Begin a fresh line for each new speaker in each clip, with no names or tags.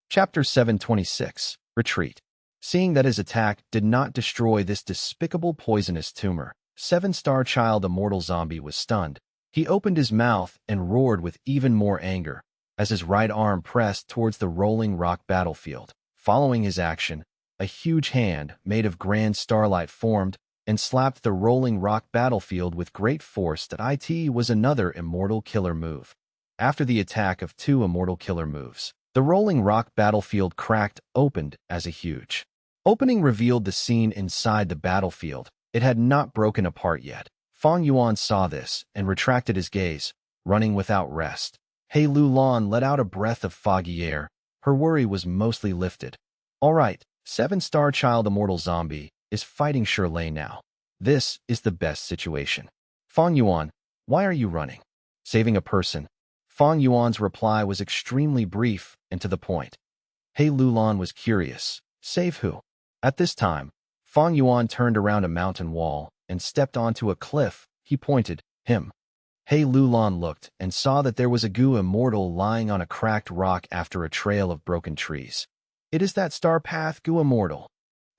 Chapter 726, Retreat. Seeing that his attack did not destroy this despicable poisonous tumor, seven-star child immortal zombie was stunned. He opened his mouth and roared with even more anger as his right arm pressed towards the rolling rock battlefield. Following his action, a huge hand made of grand starlight formed and slapped the rolling rock battlefield with great force. That it was another immortal killer move. After the attack of two immortal killer moves, the rolling rock battlefield cracked opened as a huge opening revealed the scene inside the battlefield. It had not broken apart yet. Fang Yuan saw this and retracted his gaze, running without rest. Hei Lulan let out a breath of foggy air. Her worry was mostly lifted. All right, seven-star child immortal zombie is fighting Shirley now. This is the best situation. Fang Yuan, why are you running? Saving a person. Fang Yuan's reply was extremely brief and to the point. Hei Lulan was curious. Save who? At this time, Fang Yuan turned around a mountain wall and stepped onto a cliff. He pointed. Him. Hei Lulan looked and saw that there was a Gu immortal lying on a cracked rock after a trail of broken trees. It is that star path Gu immortal.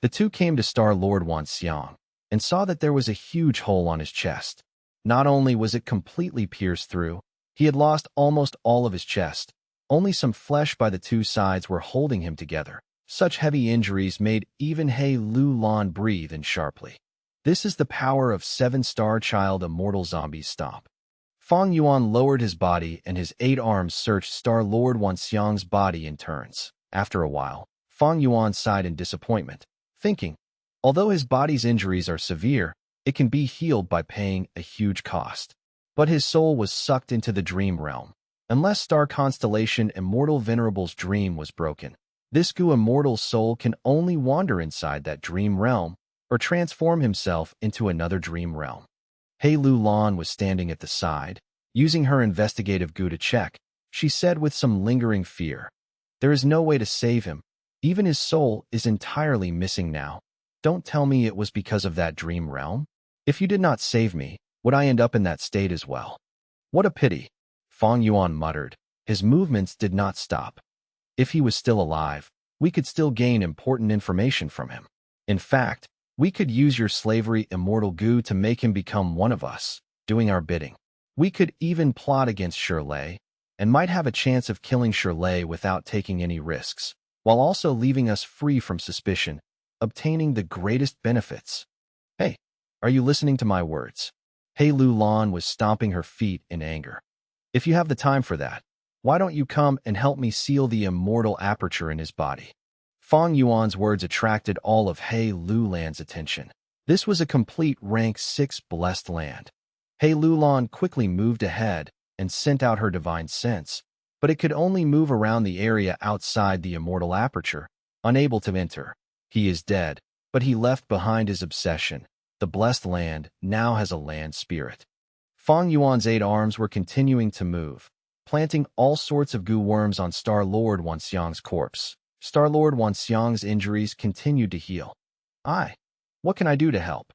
The two came to Star Lord Wanxiang and saw that there was a huge hole on his chest. Not only was it completely pierced through, he had lost almost all of his chest. Only some flesh by the two sides were holding him together. Such heavy injuries made even Hei Lulan breathe in sharply. This is the power of seven-star child immortal zombies. Stop. Fang Yuan lowered his body and his 8 arms searched Star Lord Wanxiang's body in turns. After a while, Fang Yuan sighed in disappointment, thinking, although his body's injuries are severe, it can be healed by paying a huge cost. But his soul was sucked into the dream realm. Unless Star Constellation Immortal Venerable's dream was broken, this Gu immortal's soul can only wander inside that dream realm or transform himself into another dream realm. Hei Lulan was standing at the side, using her investigative Gu to check. She said with some lingering fear, there is no way to save him. Even his soul is entirely missing now. Don't tell me it was because of that dream realm. If you did not save me, would I end up in that state as well? What a pity, Fang Yuan muttered. His movements did not stop. If he was still alive, we could still gain important information from him. In fact, we could use your slavery immortal Gu to make him become one of us, doing our bidding. We could even plot against Shirley, and might have a chance of killing Shirley without taking any risks, while also leaving us free from suspicion, obtaining the greatest benefits. Hey, are you listening to my words? Hei Lulan was stomping her feet in anger. If you have the time for that, why don't you come and help me seal the immortal aperture in his body? Fang Yuan's words attracted all of Hei Lulan's attention. This was a complete rank 6 blessed land. Hei Lulan quickly moved ahead and sent out her divine sense, but it could only move around the area outside the immortal aperture, unable to enter. He is dead, but he left behind his obsession. The blessed land now has a land spirit. Fang Yuan's 8 arms were continuing to move, planting all sorts of Gu worms on Star Lord Wanxiang's corpse. Star Lord Wanxiang's injuries continued to heal. What can I do to help?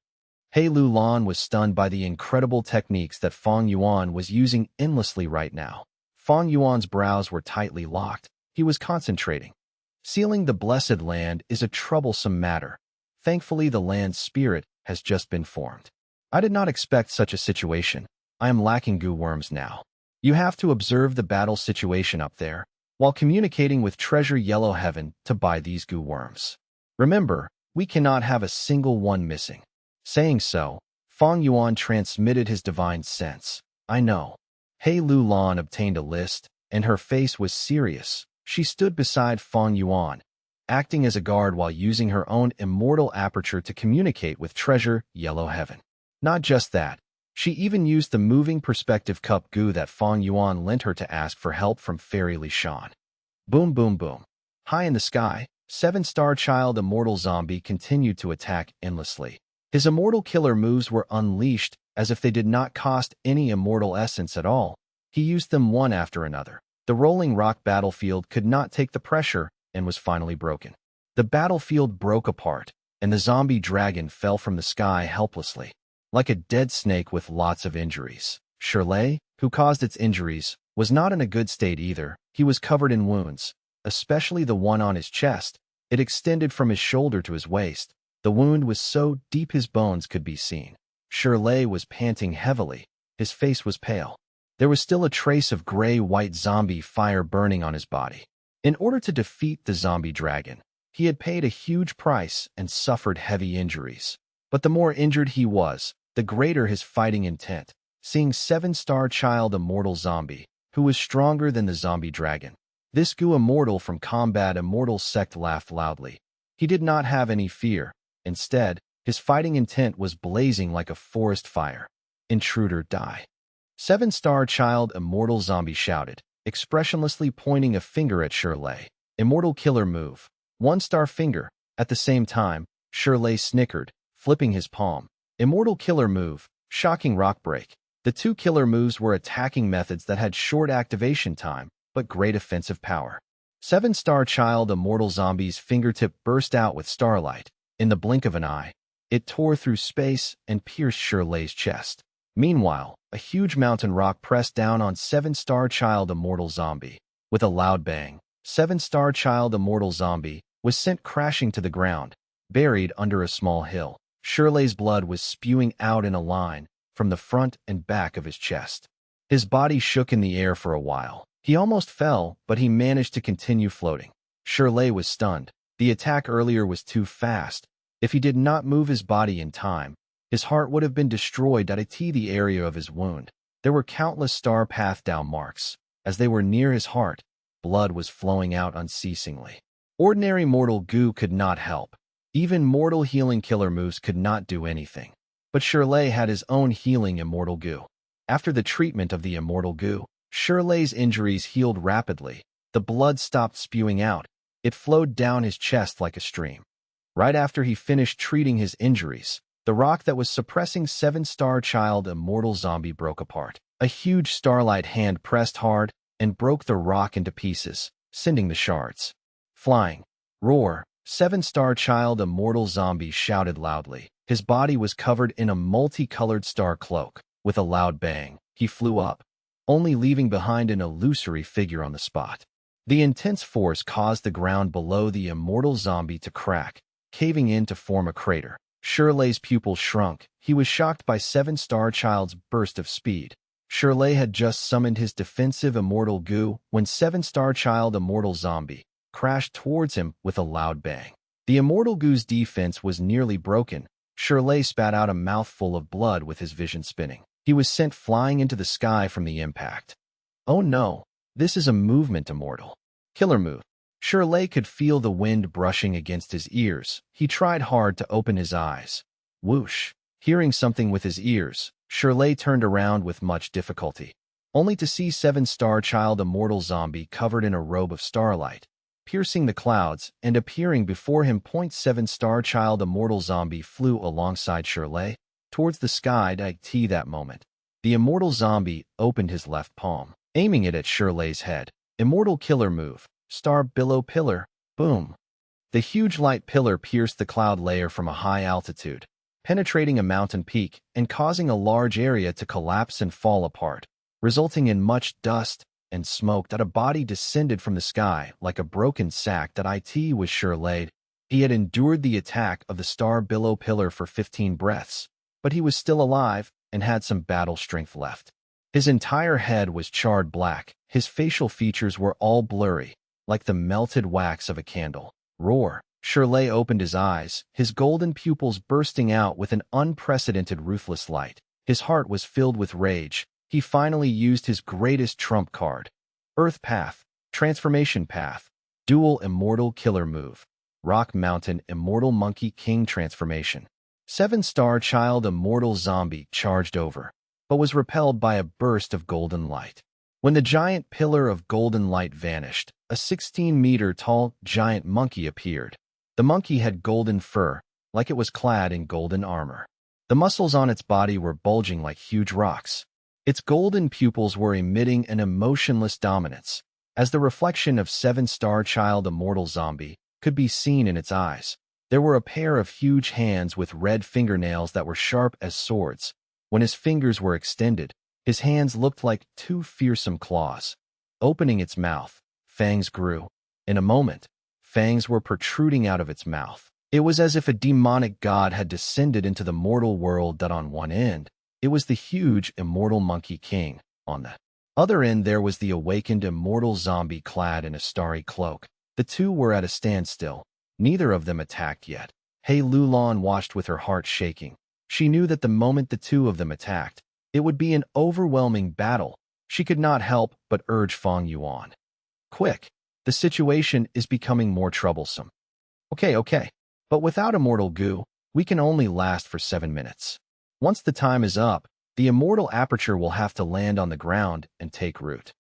Hei Lulan was stunned by the incredible techniques that Fang Yuan was using endlessly right now. Fang Yuan's brows were tightly locked. He was concentrating. Sealing the blessed land is a troublesome matter. Thankfully, the land's spirit has just been formed. I did not expect such a situation. I am lacking Gu worms now. You have to observe the battle situation up there, while communicating with Treasure Yellow Heaven to buy these Gu worms. Remember, we cannot have a single one missing. Saying so, Fang Yuan transmitted his divine sense. I know. Hei Lulan obtained a list, and her face was serious. She stood beside Fang Yuan, acting as a guard while using her own immortal aperture to communicate with Treasure Yellow Heaven. Not just that, she even used the moving perspective cup Gu that Fang Yuan lent her to ask for help from Fairy Li Shan. Boom, boom, boom. High in the sky, 7-star child immortal zombie continued to attack endlessly. His immortal killer moves were unleashed as if they did not cost any immortal essence at all. He used them one after another. The rolling rock battlefield could not take the pressure and was finally broken. The battlefield broke apart, and the zombie dragon fell from the sky helplessly, like a dead snake with lots of injuries. Shirley, who caused its injuries, was not in a good state either. He was covered in wounds. especially the one on his chest. It extended from his shoulder to his waist. The wound was so deep his bones could be seen. Shirley was panting heavily. His face was pale. There was still a trace of gray-white zombie fire burning on his body. In order to defeat the zombie dragon, he had paid a huge price and suffered heavy injuries. But the more injured he was, the greater his fighting intent. Seeing 7-star child immortal zombie, who was stronger than the zombie dragon. This Gu immortal from combat immortal sect laughed loudly. He did not have any fear. Instead, his fighting intent was blazing like a forest fire. Intruder, die. 7-star child immortal zombie shouted, expressionlessly pointing a finger at Shirley. Immortal killer move. 1-star finger. At the same time, Shirley snickered, flipping his palm. Immortal killer move. Shocking rock break. The two killer moves were attacking methods that had short activation time, but great offensive power. 7-star child immortal zombie's fingertip burst out with starlight. In the blink of an eye, it tore through space and pierced Shirley's chest. Meanwhile, a huge mountain rock pressed down on 7-star child immortal zombie. With a loud bang, 7-star child immortal zombie was sent crashing to the ground, buried under a small hill. Shirley's blood was spewing out in a line from the front and back of his chest. His body shook in the air for a while. He almost fell, but he managed to continue floating. Shirley was stunned. The attack earlier was too fast. If he did not move his body in time, his heart would have been destroyed at the area of his wound. There were countless star path down marks. As they were near his heart, blood was flowing out unceasingly. Ordinary mortal goo could not help. Even mortal healing killer moves could not do anything. But Shirley had his own healing immortal goo. After the treatment of the immortal goo, Shirley's injuries healed rapidly. The blood stopped spewing out. It flowed down his chest like a stream. Right after he finished treating his injuries, the rock that was suppressing 7-star child immortal zombie broke apart. A huge starlight hand pressed hard and broke the rock into pieces, sending the shards flying. Roar! 7-star child immortal zombie shouted loudly. His body was covered in a multicolored star cloak. With a loud bang, he flew up, only leaving behind an illusory figure on the spot. The intense force caused the ground below the immortal zombie to crack, caving in to form a crater. Shirley's pupils shrunk. He was shocked by 7-star child's burst of speed. Shirley had just summoned his defensive immortal goo when 7-star child immortal zombie crashed towards him with a loud bang. The immortal goo's defense was nearly broken. Shirley spat out a mouthful of blood with his vision spinning. He was sent flying into the sky from the impact. Oh no, this is a movement immortal. Killer move. Shirley could feel the wind brushing against his ears. He tried hard to open his eyes. Whoosh. Hearing something with his ears, Shirley turned around with much difficulty, only to see 7-star child immortal zombie covered in a robe of starlight, piercing the clouds and appearing before him. 7-star child immortal zombie flew alongside Shirley towards the sky. That moment, the immortal zombie opened his left palm, aiming it at Shirley's head. Immortal killer move. Star billow pillar. Boom. The huge light pillar pierced the cloud layer from a high altitude, penetrating a mountain peak and causing a large area to collapse and fall apart, resulting in much dust and smoke. That a body descended from the sky like a broken sack. It was Shirley. He had endured the attack of the star billow pillar for 15 breaths, but he was still alive and had some battle strength left. His entire head was charred black. His facial features were all blurry, like the melted wax of a candle. Roar! Shirley opened his eyes, his golden pupils bursting out with an unprecedented ruthless light. His heart was filled with rage. He finally used his greatest trump card. Earth Path, Transformation Path, Dual Immortal Killer Move, Rock Mountain Immortal Monkey King Transformation. 7-star child immortal zombie charged over, but was repelled by a burst of golden light. When the giant pillar of golden light vanished, a 16-meter-tall giant monkey appeared. The monkey had golden fur, like it was clad in golden armor. The muscles on its body were bulging like huge rocks. Its golden pupils were emitting an emotionless dominance, as the reflection of 7-star child immortal zombie could be seen in its eyes. There were a pair of huge hands with red fingernails that were sharp as swords. When his fingers were extended, his hands looked like two fearsome claws. Opening its mouth, fangs grew. In a moment, fangs were protruding out of its mouth. It was as if a demonic god had descended into the mortal world. That on one end, it was the huge immortal Monkey King. On the other end there was the awakened immortal zombie clad in a starry cloak. The two were at a standstill. Neither of them attacked yet. Hei Lulan watched with her heart shaking. She knew that the moment the two of them attacked, it would be an overwhelming battle. She could not help but urge Fang Yuan. Quick, the situation is becoming more troublesome. Okay. But without immortal goo, we can only last for 7 minutes. Once the time is up, the immortal aperture will have to land on the ground and take root.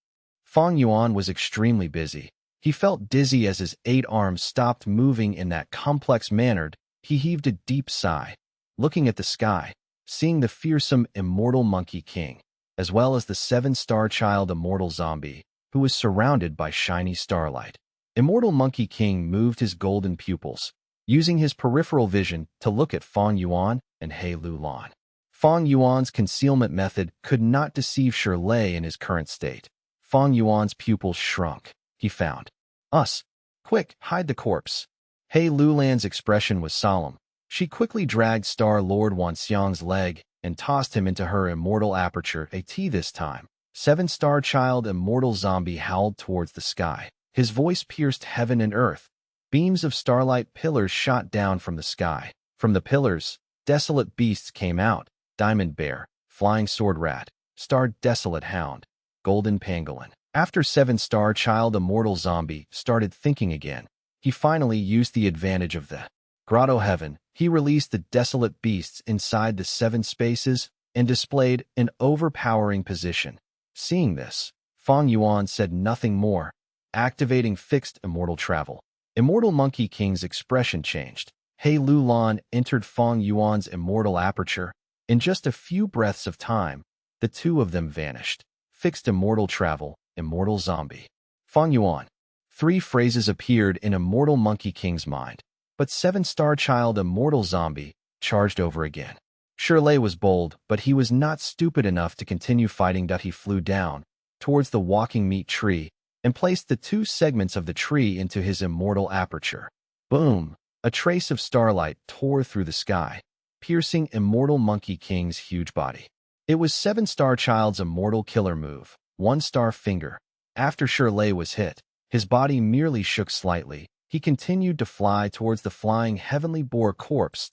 Fang Yuan was extremely busy. He felt dizzy as his 8 arms stopped moving in that complex manner. He heaved a deep sigh, looking at the sky, seeing the fearsome immortal Monkey King, as well as the 7-star child immortal zombie, who was surrounded by shiny starlight. Immortal Monkey King moved his golden pupils, using his peripheral vision to look at Fang Yuan and Hei Lulan. Fang Yuan's concealment method could not deceive Shirley in his current state. Fang Yuan's pupils shrunk. He found us. Quick, hide the corpse. Hei Lulan's expression was solemn. She quickly dragged Star Lord Wanxiang's leg and tossed him into her immortal aperture. This time, 7-star child immortal zombie howled towards the sky. His voice pierced heaven and earth. Beams of starlight pillars shot down from the sky. From the pillars, desolate beasts came out: diamond bear, flying sword rat, star desolate hound, golden pangolin. After 7-star child immortal zombie started thinking again, he finally used the advantage of the grotto heaven. He released the desolate beasts inside the 7 spaces and displayed an overpowering position. Seeing this, Fang Yuan said nothing more, activating fixed immortal travel. Immortal Monkey King's expression changed. Hei Lulan entered Fang Yuan's immortal aperture. In just a few breaths of time, the two of them vanished. Fixed immortal travel, immortal zombie. Fang Yuan. 3 phrases appeared in immortal Monkey King's mind, but 7-star child immortal zombie charged over again. Shirley was bold, but he was not stupid enough to continue fighting. He flew down towards the walking meat tree and placed the 2 segments of the tree into his immortal aperture. Boom! A trace of starlight tore through the sky, piercing immortal Monkey King's huge body. It was 7-star child's immortal killer move, 1-star finger. After Shirley was hit, his body merely shook slightly. He continued to fly towards the flying heavenly boar corpse.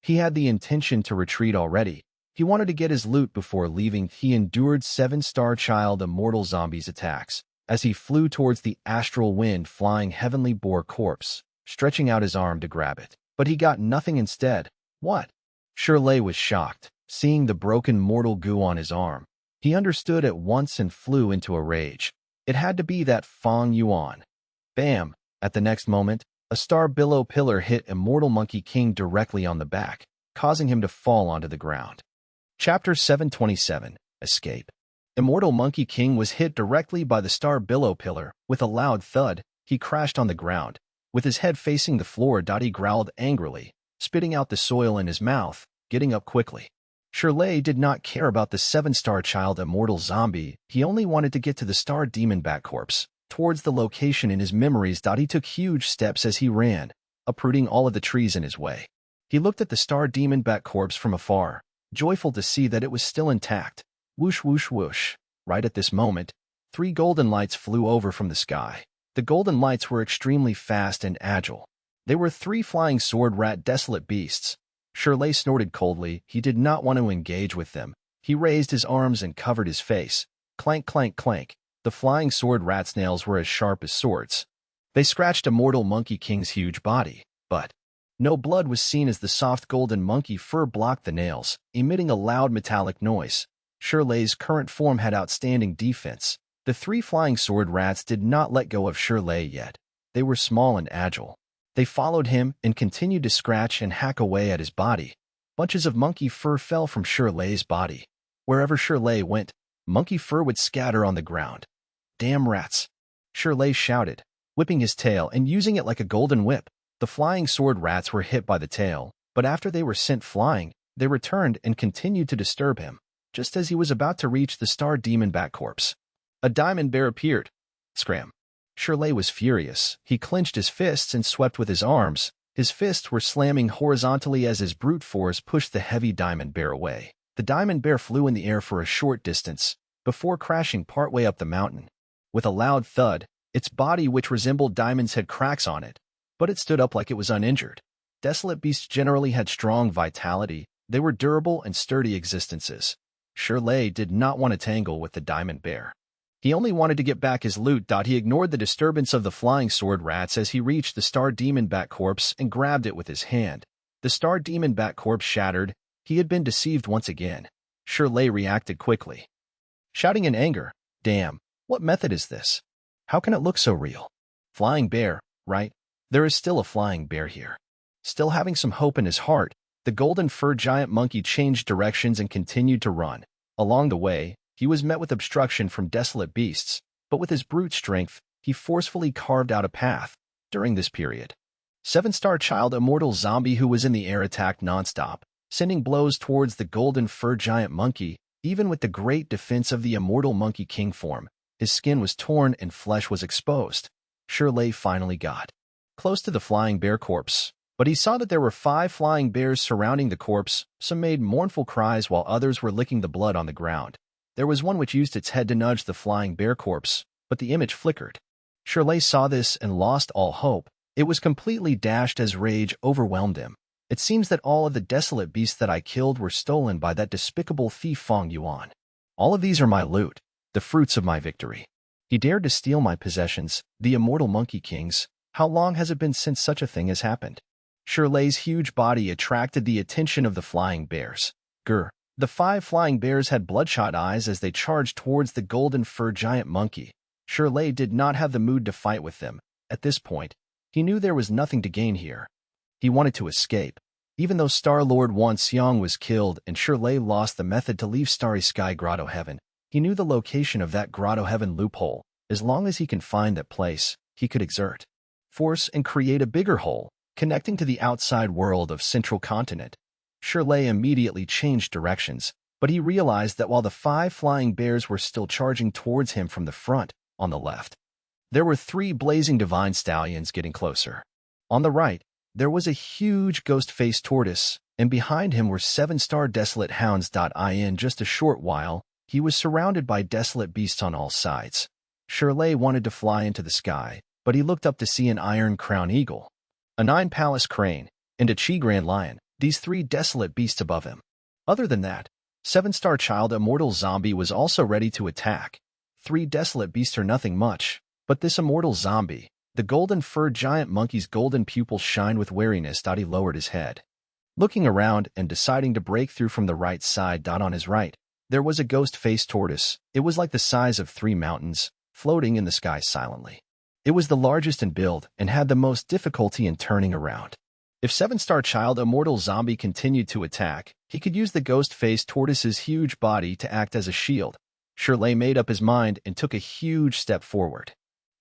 He had the intention to retreat already. He wanted to get his loot before leaving. He endured 7-star child immortal zombies' attacks as he flew towards the astral wind flying heavenly boar corpse, stretching out his arm to grab it. But he got nothing instead. What? Shirley was shocked, seeing the broken mortal goo on his arm. He understood at once and flew into a rage. It had to be that Fang Yuan. Bam! At the next moment, a star billow pillar hit immortal Monkey King directly on the back, causing him to fall onto the ground. Chapter 727. Escape. Immortal Monkey King was hit directly by the star billow pillar. With a loud thud, he crashed on the ground. With his head facing the floor, he growled angrily, spitting out the soil in his mouth, getting up quickly. Shirley did not care about the 7-star child immortal zombie. He only wanted to get to the star demon bat corpse. Towards the location in his memories, he took huge steps as he ran, uprooting all of the trees in his way. He looked at the star demon bat corpse from afar, joyful to see that it was still intact. Whoosh, whoosh, whoosh. Right at this moment, 3 golden lights flew over from the sky. The golden lights were extremely fast and agile. They were 3 flying sword rat desolate beasts. Shirley snorted coldly. He did not want to engage with them. He raised his arms and covered his face. Clank, clank, clank. The flying sword rat's nails were as sharp as swords. They scratched immortal Monkey King's huge body, but no blood was seen as the soft golden monkey fur blocked the nails, emitting a loud metallic noise. Shirley's current form had outstanding defense. The 3 flying sword rats did not let go of Shirley yet. They were small and agile. They followed him and continued to scratch and hack away at his body. Bunches of monkey fur fell from Shirley's body. Wherever Shirley went, monkey fur would scatter on the ground. Damn rats! Shirley shouted, whipping his tail and using it like a golden whip. The flying sword rats were hit by the tail, but after they were sent flying, they returned and continued to disturb him. Just as he was about to reach the star demon bat corpse, a diamond bear appeared. Scram! Shirley was furious. He clenched his fists and swept with his arms. His fists were slamming horizontally as his brute force pushed the heavy diamond bear away. The diamond bear flew in the air for a short distance, before crashing partway up the mountain. With a loud thud, its body, which resembled diamonds, had cracks on it, but it stood up like it was uninjured. Desolate beasts generally had strong vitality. They were durable and sturdy existences. Shirley did not want to tangle with the diamond bear. He only wanted to get back his loot. He ignored the disturbance of the flying sword rats as he reached the star demon bat corpse and grabbed it with his hand. The star demon bat corpse shattered. He had been deceived once again. Shirley reacted quickly, shouting in anger, "Damn, what method is this? How can it look so real? Flying bear, right? There is still a flying bear here." Still having some hope in his heart, the golden fur giant monkey changed directions and continued to run. Along the way, he was met with obstruction from desolate beasts, but with his brute strength, he forcefully carved out a path. During this period, 7-star child immortal zombie who was in the air attacked nonstop, sending blows towards the golden fur giant monkey. Even with the great defense of the immortal monkey king form, his skin was torn and flesh was exposed. Shirley finally got close to the flying bear corpse, but he saw that there were 5 flying bears surrounding the corpse. Some made mournful cries while others were licking the blood on the ground. There was one which used its head to nudge the flying bear corpse, but the image flickered. Shirley saw this and lost all hope. It was completely dashed as rage overwhelmed him. It seems that all of the desolate beasts that I killed were stolen by that despicable thief Fang Yuan. All of these are my loot, the fruits of my victory. He dared to steal my possessions, the immortal monkey kings. How long has it been since such a thing has happened? Shirley's huge body attracted the attention of the flying bears. Grr. The 5 flying bears had bloodshot eyes as they charged towards the golden fur giant monkey. Shirley did not have the mood to fight with them. At this point, he knew there was nothing to gain here. He wanted to escape. Even though Star-Lord Wan Xiang was killed and Shirley lost the method to leave Starry Sky Grotto Heaven, he knew the location of that Grotto Heaven loophole. As long as he can find that place, he could exert force and create a bigger hole, connecting to the outside world of Central Continent. Shirley immediately changed directions, but he realized that while the 5 flying bears were still charging towards him from the front, on the left, there were 3 blazing divine stallions getting closer. On the right, there was a huge ghost-faced tortoise, and behind him were 7-star desolate hounds. In just a short while, he was surrounded by desolate beasts on all sides. Shirley wanted to fly into the sky, but he looked up to see an iron crown eagle, a 9-palace crane, and a chi grand lion, these 3 desolate beasts above him. Other than that, 7-star child immortal zombie was also ready to attack. 3 desolate beasts are nothing much, but this immortal zombie, the golden fur giant monkey's golden pupils shined with wariness. He lowered his head, looking around and deciding to break through from the right side. On his right, there was a ghost-faced tortoise. It was like the size of 3 mountains, floating in the sky silently. It was the largest in build and had the most difficulty in turning around. If 7-star child immortal zombie continued to attack, he could use the ghost-faced tortoise's huge body to act as a shield. Shirley made up his mind and took a huge step forward.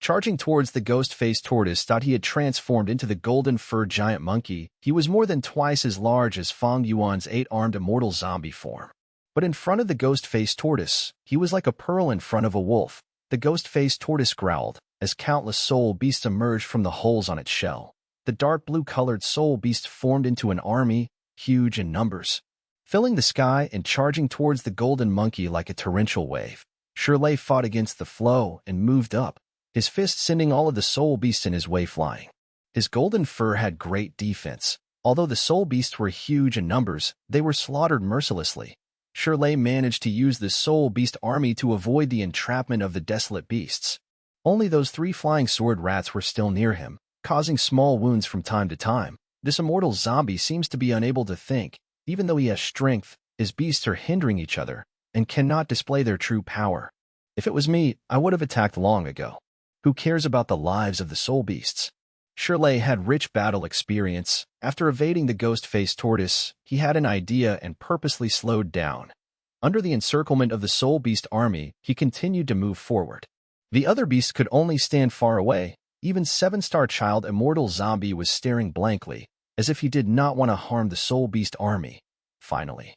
Charging towards the ghost-faced tortoise, he had transformed into the golden fur giant monkey. He was more than twice as large as Fang Yuan's 8-armed immortal zombie form. But in front of the ghost-faced tortoise, he was like a pearl in front of a wolf. The ghost-faced tortoise growled as countless soul beasts emerged from the holes on its shell. The dark blue-colored soul beast formed into an army, huge in numbers, filling the sky and charging towards the golden monkey like a torrential wave. Shirley fought against the flow and moved up, his fist sending all of the soul beasts in his way flying. His golden fur had great defense. Although the soul beasts were huge in numbers, they were slaughtered mercilessly. Shirley managed to use the soul beast army to avoid the entrapment of the desolate beasts. Only those 3 flying sword rats were still near him, causing small wounds from time to time. This immortal zombie seems to be unable to think. Even though he has strength, his beasts are hindering each other and cannot display their true power. If it was me, I would have attacked long ago. Who cares about the lives of the soul beasts? Shirley had rich battle experience. After evading the ghost-faced tortoise, he had an idea and purposely slowed down. Under the encirclement of the soul beast army, he continued to move forward. The other beasts could only stand far away. Even 7-star child immortal zombie was staring blankly, as if he did not want to harm the soul beast army. Finally,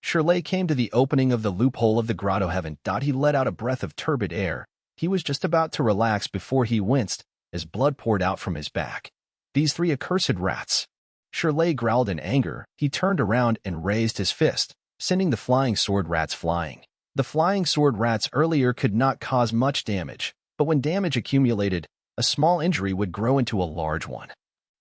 Shirley came to the opening of the loophole of the Grotto Heaven. He let out a breath of turbid air. He was just about to relax before he winced as blood poured out from his back. These three accursed rats. Shirley growled in anger. He turned around and raised his fist, sending the flying sword rats flying. The flying sword rats earlier could not cause much damage, but when damage accumulated, a small injury would grow into a large one.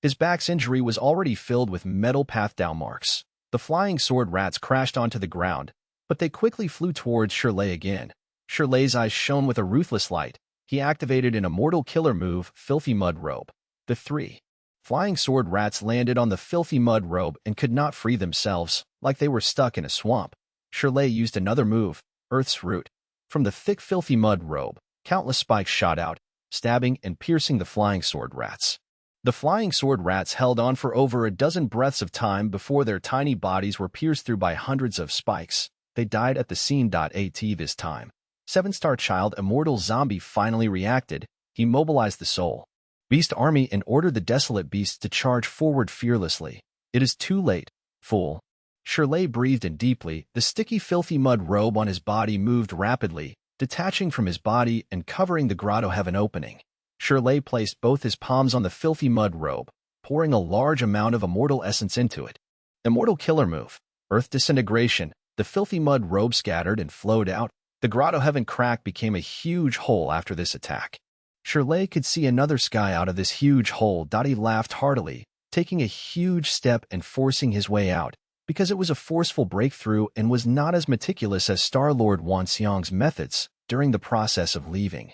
His back's injury was already filled with metal path-down marks. The flying sword rats crashed onto the ground, but they quickly flew towards Shirley again. Shirley's eyes shone with a ruthless light. He activated an immortal killer move, Filthy Mud Robe. The three flying sword rats landed on the filthy mud robe and could not free themselves, like they were stuck in a swamp. Shirley used another move, Earth's Root. From the thick filthy mud robe, countless spikes shot out, stabbing and piercing the flying sword rats. The flying sword rats held on for over a dozen breaths of time before their tiny bodies were pierced through by hundreds of spikes. They died at the scene. At this time, 7-star child immortal zombie finally reacted. He mobilized the soul beast army and ordered the desolate beasts to charge forward fearlessly. It is too late, fool. Shirley breathed in deeply. The sticky filthy mud robe on his body moved rapidly, detaching from his body and covering the grotto heaven opening. Shirley placed both his palms on the filthy mud robe, pouring a large amount of immortal essence into it. Immortal killer move, Earth disintegration. The filthy mud robe scattered and flowed out. The grotto heaven crack became a huge hole after this attack. Shirley could see another sky out of this huge hole. He laughed heartily, taking a huge step and forcing his way out, because it was a forceful breakthrough and was not as meticulous as Star-Lord Wan Xiang's methods during the process of leaving.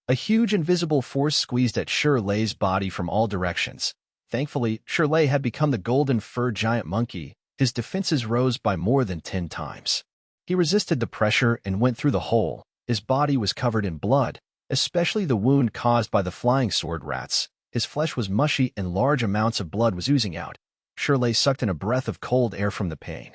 A huge invisible force squeezed at Shirley's body from all directions. Thankfully, Shirley had become the golden fur giant monkey. His defenses rose by more than 10 times. He resisted the pressure and went through the hole. His body was covered in blood, especially the wound caused by the flying sword rats. His flesh was mushy and large amounts of blood was oozing out. Shirley sucked in a breath of cold air from the pain.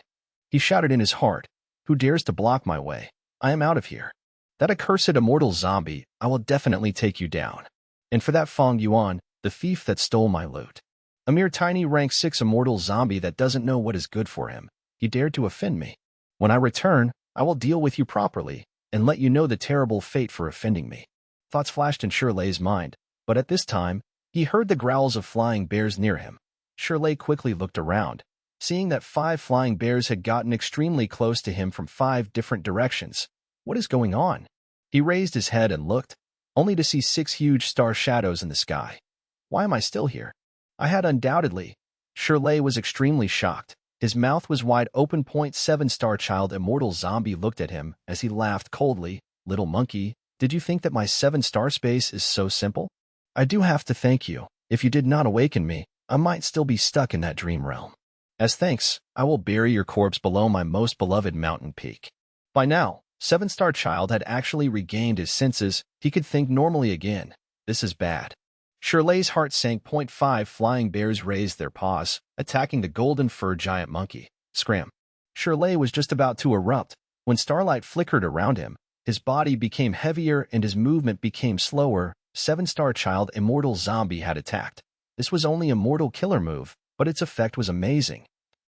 He shouted in his heart, "Who dares to block my way? I am out of here. That accursed immortal zombie, I will definitely take you down. And for that Fang Yuan, the thief that stole my loot. A mere tiny rank 6 immortal zombie that doesn't know what is good for him. He dared to offend me. When I return, I will deal with you properly and let you know the terrible fate for offending me." Thoughts flashed in Shirley's mind, but at this time, he heard the growls of flying bears near him. Shirley quickly looked around, seeing that 5 flying bears had gotten extremely close to him from 5 different directions. What is going on? He raised his head and looked, only to see 6 huge star shadows in the sky. Why am I still here? I had undoubtedly. Shirley was extremely shocked. His mouth was wide open. 7-star child immortal zombie looked at him as he laughed coldly. "Little monkey, did you think that my 7-star space is so simple? I do have to thank you. If you did not awaken me, I might still be stuck in that dream realm. As thanks, I will bury your corpse below my most beloved mountain peak." By now, 7-star child had actually regained his senses. He could think normally again. This is bad. Shirley's heart sank. 5 flying bears raised their paws, attacking the golden fur giant monkey. Scram. Shirley was just about to erupt when starlight flickered around him. His body became heavier and his movement became slower. 7-star child immortal zombie had attacked. This was only a mortal killer move, but its effect was amazing.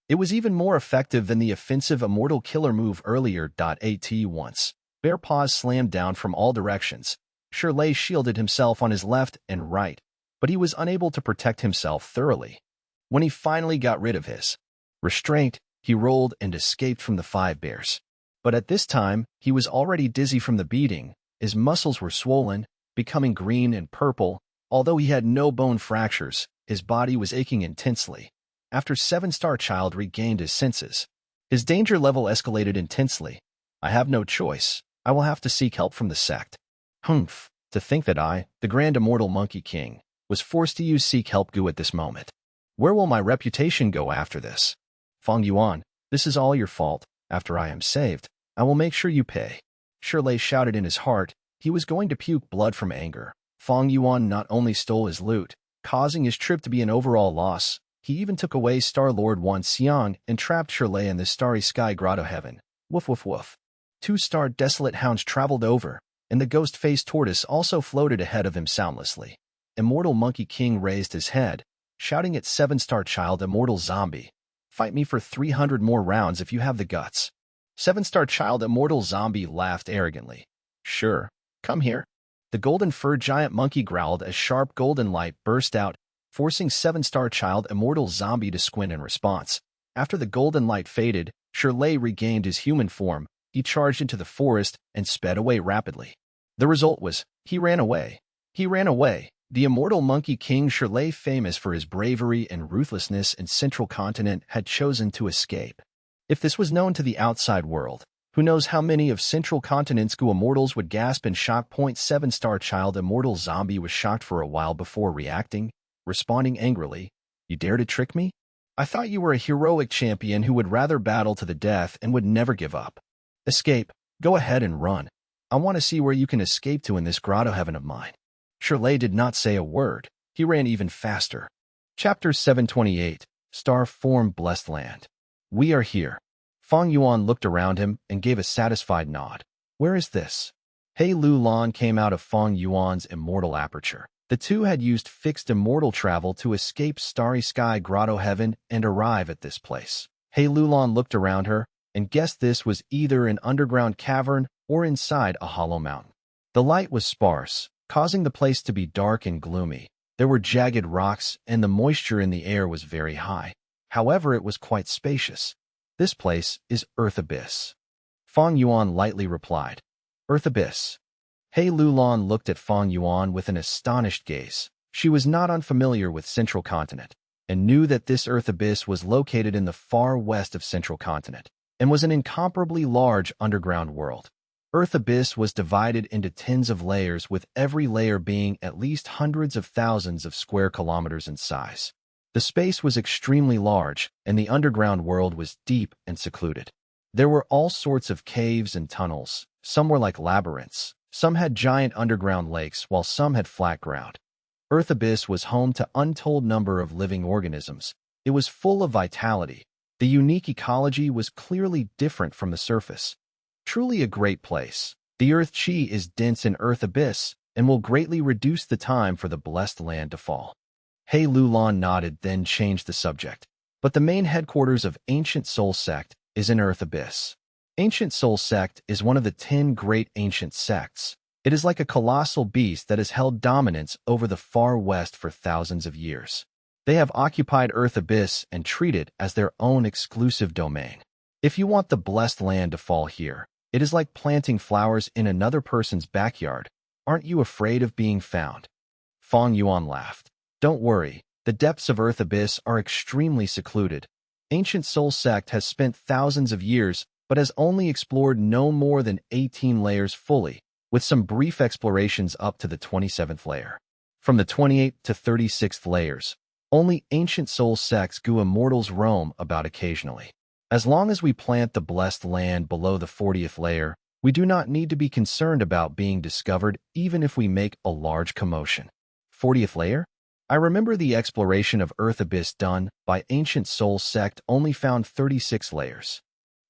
It was even more effective than the offensive immortal killer move earlier. At once, bear paws slammed down from all directions. Shirley shielded himself on his left and right, but he was unable to protect himself thoroughly. When he finally got rid of his restraint, he rolled and escaped from the 5 bears. But at this time, he was already dizzy from the beating. His muscles were swollen, becoming green and purple. Although he had no bone fractures, his body was aching intensely. After 7-star child regained his senses, his danger level escalated intensely. "I have no choice. I will have to seek help from the sect." Humph, to think that I, the Grand Immortal Monkey King, was forced to use seek help goo at this moment. Where will my reputation go after this? Fang Yuan, this is all your fault. After I am saved, I will make sure you pay. Shirley shouted in his heart. He was going to puke blood from anger. Fang Yuan not only stole his loot, causing his trip to be an overall loss, he even took away Star-Lord Wan Xiang and trapped Shirley in the starry sky grotto heaven. Woof woof woof. 2-star desolate hounds traveled over, and the ghost-faced tortoise also floated ahead of him soundlessly. Immortal Monkey King raised his head, shouting at 7-star child immortal zombie, "Fight me for 300 more rounds if you have the guts." 7-star child immortal zombie laughed arrogantly. "Sure, come here." The golden-furred giant monkey growled as sharp golden light burst out, forcing seven-star child immortal zombie to squint in response. After the golden light faded, Shirley regained his human form. He charged into the forest and sped away rapidly. The result was, he ran away. He ran away. The immortal Monkey King Shirley, famous for his bravery and ruthlessness in Central Continent, had chosen to escape. If this was known to the outside world, who knows how many of Central Continent's Gu immortals would gasp in shock. 7-star child immortal zombie was shocked for a while before reacting, responding angrily. You dare to trick me? I thought you were a heroic champion who would rather battle to the death and would never give up. Escape. Go ahead and run. I want to see where you can escape to in this grotto heaven of mine. Shirley did not say a word. He ran even faster. Chapter 728, Star Form Blessed Land. We are here. Fang Yuan looked around him and gave a satisfied nod. Where is this? He Lu Lan came out of Fang Yuan's immortal aperture. The two had used fixed immortal travel to escape Starry Sky Grotto Heaven and arrive at this place. He Lu Lan looked around her and guessed this was either an underground cavern or inside a hollow mountain. The light was sparse, causing the place to be dark and gloomy. There were jagged rocks and the moisture in the air was very high. However, it was quite spacious. This place is Earth Abyss. Fang Yuan lightly replied. Earth Abyss. He Lu Lan looked at Fang Yuan with an astonished gaze. She was not unfamiliar with Central Continent, and knew that this Earth Abyss was located in the far west of Central Continent, and was an incomparably large underground world. Earth Abyss was divided into tens of layers, with every layer being at least hundreds of thousands of square kilometers in size. The space was extremely large, and the underground world was deep and secluded. There were all sorts of caves and tunnels. Some were like labyrinths. Some had giant underground lakes, while some had flat ground. Earth Abyss was home to untold number of living organisms. It was full of vitality. The unique ecology was clearly different from the surface. Truly a great place. The Earth Chi is dense in Earth Abyss and will greatly reduce the time for the blessed land to fall. He Lu Lan nodded, then changed the subject. But the main headquarters of Ancient Soul Sect is in Earth Abyss. Ancient Soul Sect is one of the 10 great ancient sects. It is like a colossal beast that has held dominance over the far west for thousands of years. They have occupied Earth Abyss and treat it as their own exclusive domain. If you want the blessed land to fall here, it is like planting flowers in another person's backyard. Aren't you afraid of being found? Fang Yuan laughed. Don't worry, the depths of Earth Abyss are extremely secluded. Ancient Soul Sect has spent thousands of years, but has only explored no more than 18 layers fully, with some brief explorations up to the 27th layer. From the 28th to 36th layers, only Ancient Soul Sect's Gu immortals roam about occasionally. As long as we plant the blessed land below the 40th layer, we do not need to be concerned about being discovered even if we make a large commotion. 40th layer? I remember the exploration of Earth Abyss done by Ancient Soul Sect only found 36 layers.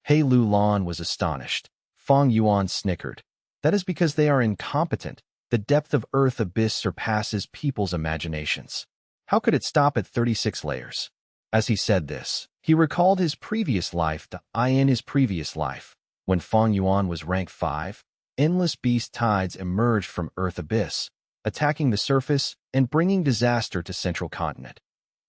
He Lu Lan was astonished. Fang Yuan snickered. That is because they are incompetent. The depth of Earth Abyss surpasses people's imaginations. How could it stop at 36 layers? As he said this, he recalled his previous life to in his previous life. When Fang Yuan was rank 5, endless beast tides emerged from Earth Abyss, attacking the surface and bringing disaster to Central Continent.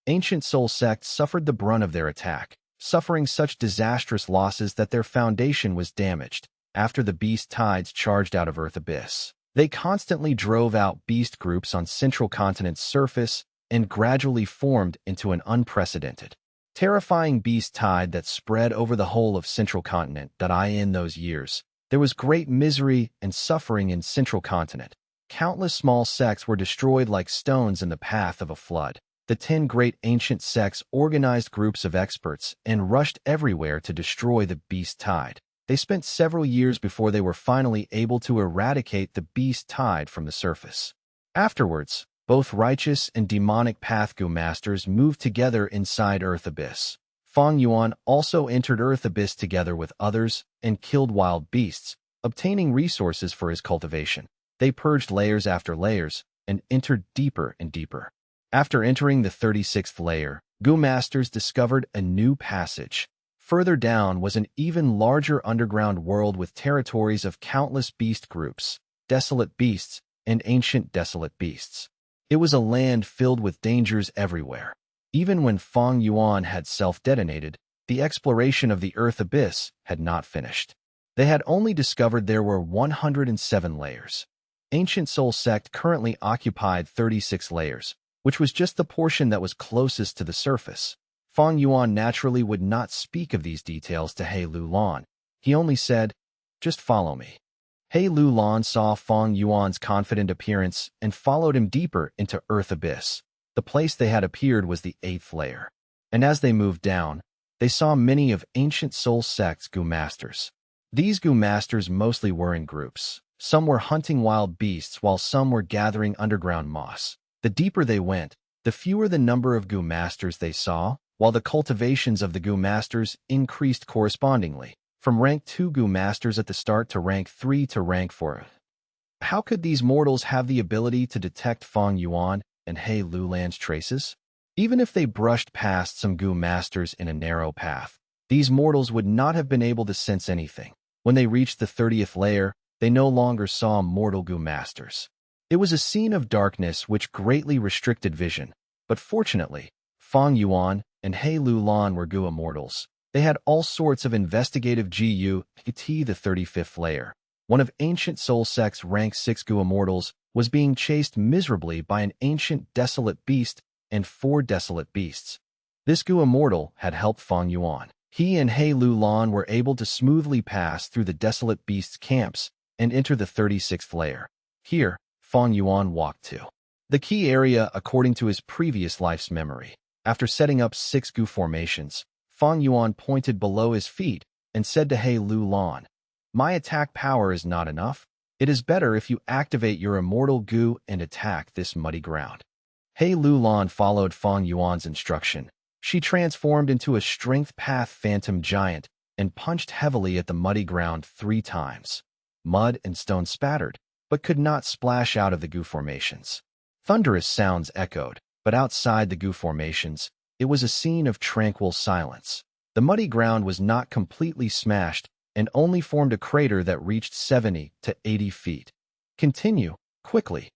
Ancient Soul Sect suffered the brunt of their attack, suffering such disastrous losses that their foundation was damaged. After the beast tides charged out of Earth Abyss, they constantly drove out beast groups on Central Continent's surface and gradually formed into an unprecedented, terrifying beast tide that spread over the whole of Central Continent. In those years, there was great misery and suffering in Central Continent. Countless small sects were destroyed like stones in the path of a flood. The 10 great ancient sects organized groups of experts and rushed everywhere to destroy the beast tide. They spent several years before they were finally able to eradicate the beast tide from the surface. Afterwards, both righteous and demonic path Gu masters moved together inside Earth Abyss. Fang Yuan also entered Earth Abyss together with others and killed wild beasts, obtaining resources for his cultivation. They purged layers after layers and entered deeper and deeper. After entering the 36th layer, Gu masters discovered a new passage. Further down was an even larger underground world with territories of countless beast groups, desolate beasts, and ancient desolate beasts. It was a land filled with dangers everywhere. Even when Fang Yuan had self-detonated, the exploration of the Earth Abyss had not finished. They had only discovered there were 107 layers. Ancient Soul Sect currently occupied 36 layers, which was just the portion that was closest to the surface. Fang Yuan naturally would not speak of these details to He Lulan. He only said, "Just follow me." He Lulan saw Fang Yuan's confident appearance and followed him deeper into Earth Abyss. The place they had appeared was the 8th layer. And as they moved down, they saw many of Ancient Soul Sect's Gu Masters. These Gu Masters mostly were in groups. Some were hunting wild beasts while some were gathering underground moss. The deeper they went, the fewer the number of Gu Masters they saw, while the cultivations of the Gu Masters increased correspondingly, from rank 2 Gu Masters at the start to rank 3 to rank 4. How could these mortals have the ability to detect Fang Yuan and He Lulan's traces? Even if they brushed past some Gu Masters in a narrow path, these mortals would not have been able to sense anything. When they reached the 30th layer, they no longer saw mortal Gu Masters. It was a scene of darkness which greatly restricted vision, but fortunately, Fang Yuan and He Lulan were Gu immortals. They had all sorts of investigative GU the 35th layer. One of Ancient Soul Sect's rank 6 Gu immortals was being chased miserably by an ancient desolate beast and 4 desolate beasts. This Gu immortal had helped Fang Yuan. He and He Lulan were able to smoothly pass through the desolate beasts' camps and enter the 36th layer. Here, Fang Yuan walked to the key area according to his previous life's memory. After setting up 6 Gu formations, Fang Yuan pointed below his feet and said to He Lulan, "My attack power is not enough. It is better if you activate your immortal Gu and attack this muddy ground." He Lulan followed Fang Yuan's instruction. She transformed into a strength path phantom giant and punched heavily at the muddy ground 3 times. Mud and stone spattered, but could not splash out of the Gu formations. Thunderous sounds echoed, but outside the Gu formations, it was a scene of tranquil silence. The muddy ground was not completely smashed and only formed a crater that reached 70 to 80 feet. "Continue, quickly,"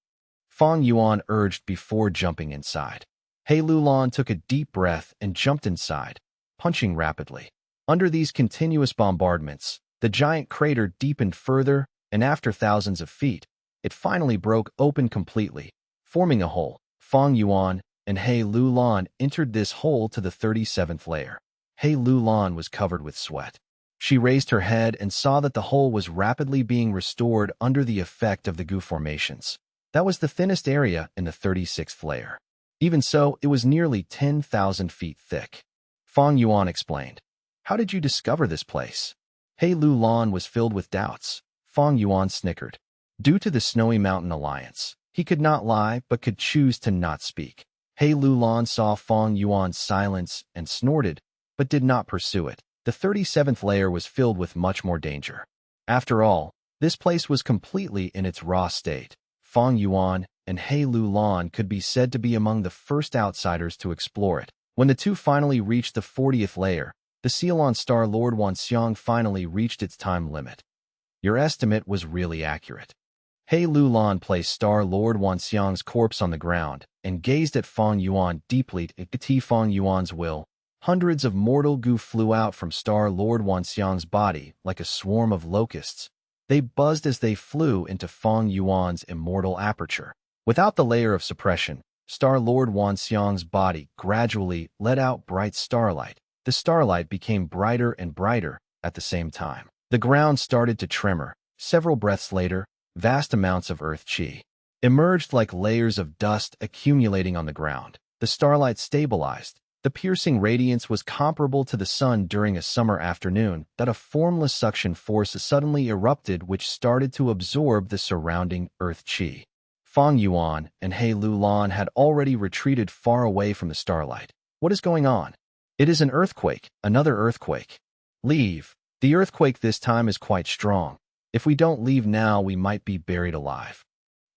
Fang Yuan urged before jumping inside. He Lulan took a deep breath and jumped inside, punching rapidly. Under these continuous bombardments, the giant crater deepened further, and after thousands of feet, it finally broke open completely, forming a hole. Fang Yuan and He Lulan entered this hole to the 37th layer. He Lulan was covered with sweat. She raised her head and saw that the hole was rapidly being restored under the effect of the Gu formations. That was the thinnest area in the 36th layer. Even so, it was nearly 10,000 feet thick. Fang Yuan explained, "How did you discover this place?" He Lulan was filled with doubts. Fang Yuan snickered. Due to the Snowy Mountain Alliance, he could not lie but could choose to not speak. He Lulan saw Fang Yuan's silence and snorted, but did not pursue it. The 37th layer was filled with much more danger. After all, this place was completely in its raw state. Fang Yuan and He Lulan could be said to be among the first outsiders to explore it. When the two finally reached the 40th layer, the Ceylon Star Lord Wanxiang finally reached its time limit. Your estimate was really accurate. He Lulan placed Star Lord Wanxiang's corpse on the ground and gazed at Fang Yuan deeply. At Fang Yuan's will, hundreds of mortal Gu flew out from Star Lord Wanxiang's body like a swarm of locusts. They buzzed as they flew into Fang Yuan's immortal aperture. Without the layer of suppression, Star Lord Wanxiang's body gradually let out bright starlight. The starlight became brighter and brighter at the same time. The ground started to tremor. Several breaths later, vast amounts of earth qi emerged like layers of dust accumulating on the ground. The starlight stabilized. The piercing radiance was comparable to the sun during a summer afternoon. That a formless suction force suddenly erupted which started to absorb the surrounding earth qi. Fang Yuan and He Lulan had already retreated far away from the starlight. What is going on? It is an earthquake, another earthquake. Leave. The earthquake this time is quite strong. If we don't leave now, we might be buried alive.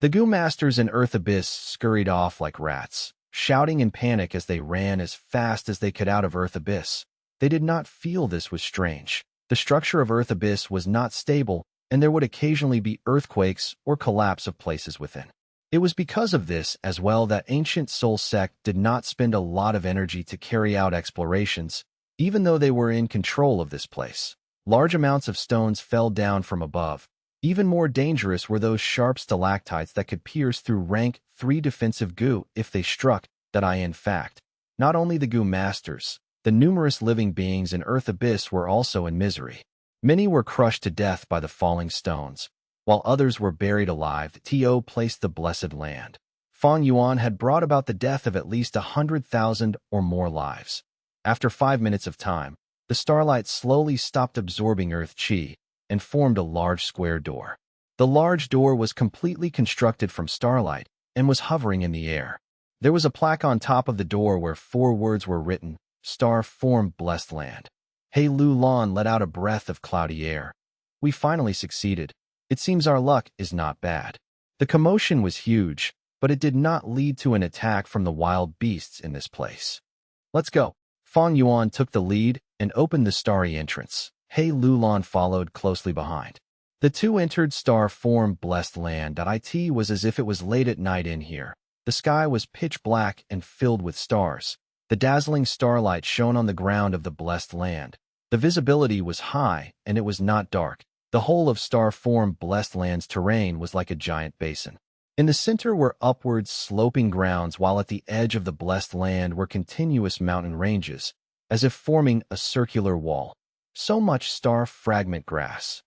The Gu Masters in Earth Abyss scurried off like rats, shouting in panic as they ran as fast as they could out of Earth Abyss. They did not feel this was strange. The structure of Earth Abyss was not stable, and there would occasionally be earthquakes or collapse of places within. It was because of this as well that ancient Soul sect did not spend a lot of energy to carry out explorations, even though they were in control of this place. Large amounts of stones fell down from above. Even more dangerous were those sharp stalactites that could pierce through rank 3 defensive goo if they struck. In fact, not only the goo masters, the numerous living beings in Earth Abyss were also in misery. Many were crushed to death by the falling stones, while others were buried alive. To placed the blessed land. Fang Yuan had brought about the death of at least 100,000 or more lives. After 5 minutes of time, the starlight slowly stopped absorbing Earth Chi and formed a large square door. The large door was completely constructed from starlight and was hovering in the air. There was a plaque on top of the door where 4 words were written, Star Form Blessed Land. Hey Lu Lan let out a breath of cloudy air. We finally succeeded. It seems our luck is not bad. The commotion was huge, but it did not lead to an attack from the wild beasts in this place. Let's go. Fang Yuan took the lead and opened the starry entrance. Hey Lu Lan followed closely behind. The two entered Star Form Blessed Land. It was as if it was late at night in here. The sky was pitch black and filled with stars. The dazzling starlight shone on the ground of the blessed land. The visibility was high, and it was not dark. The whole of Star Form Blessed Land's terrain was like a giant basin. In the center were upwards sloping grounds, while at the edge of the blessed land were continuous mountain ranges, as if forming a circular wall. So much star fragment grass.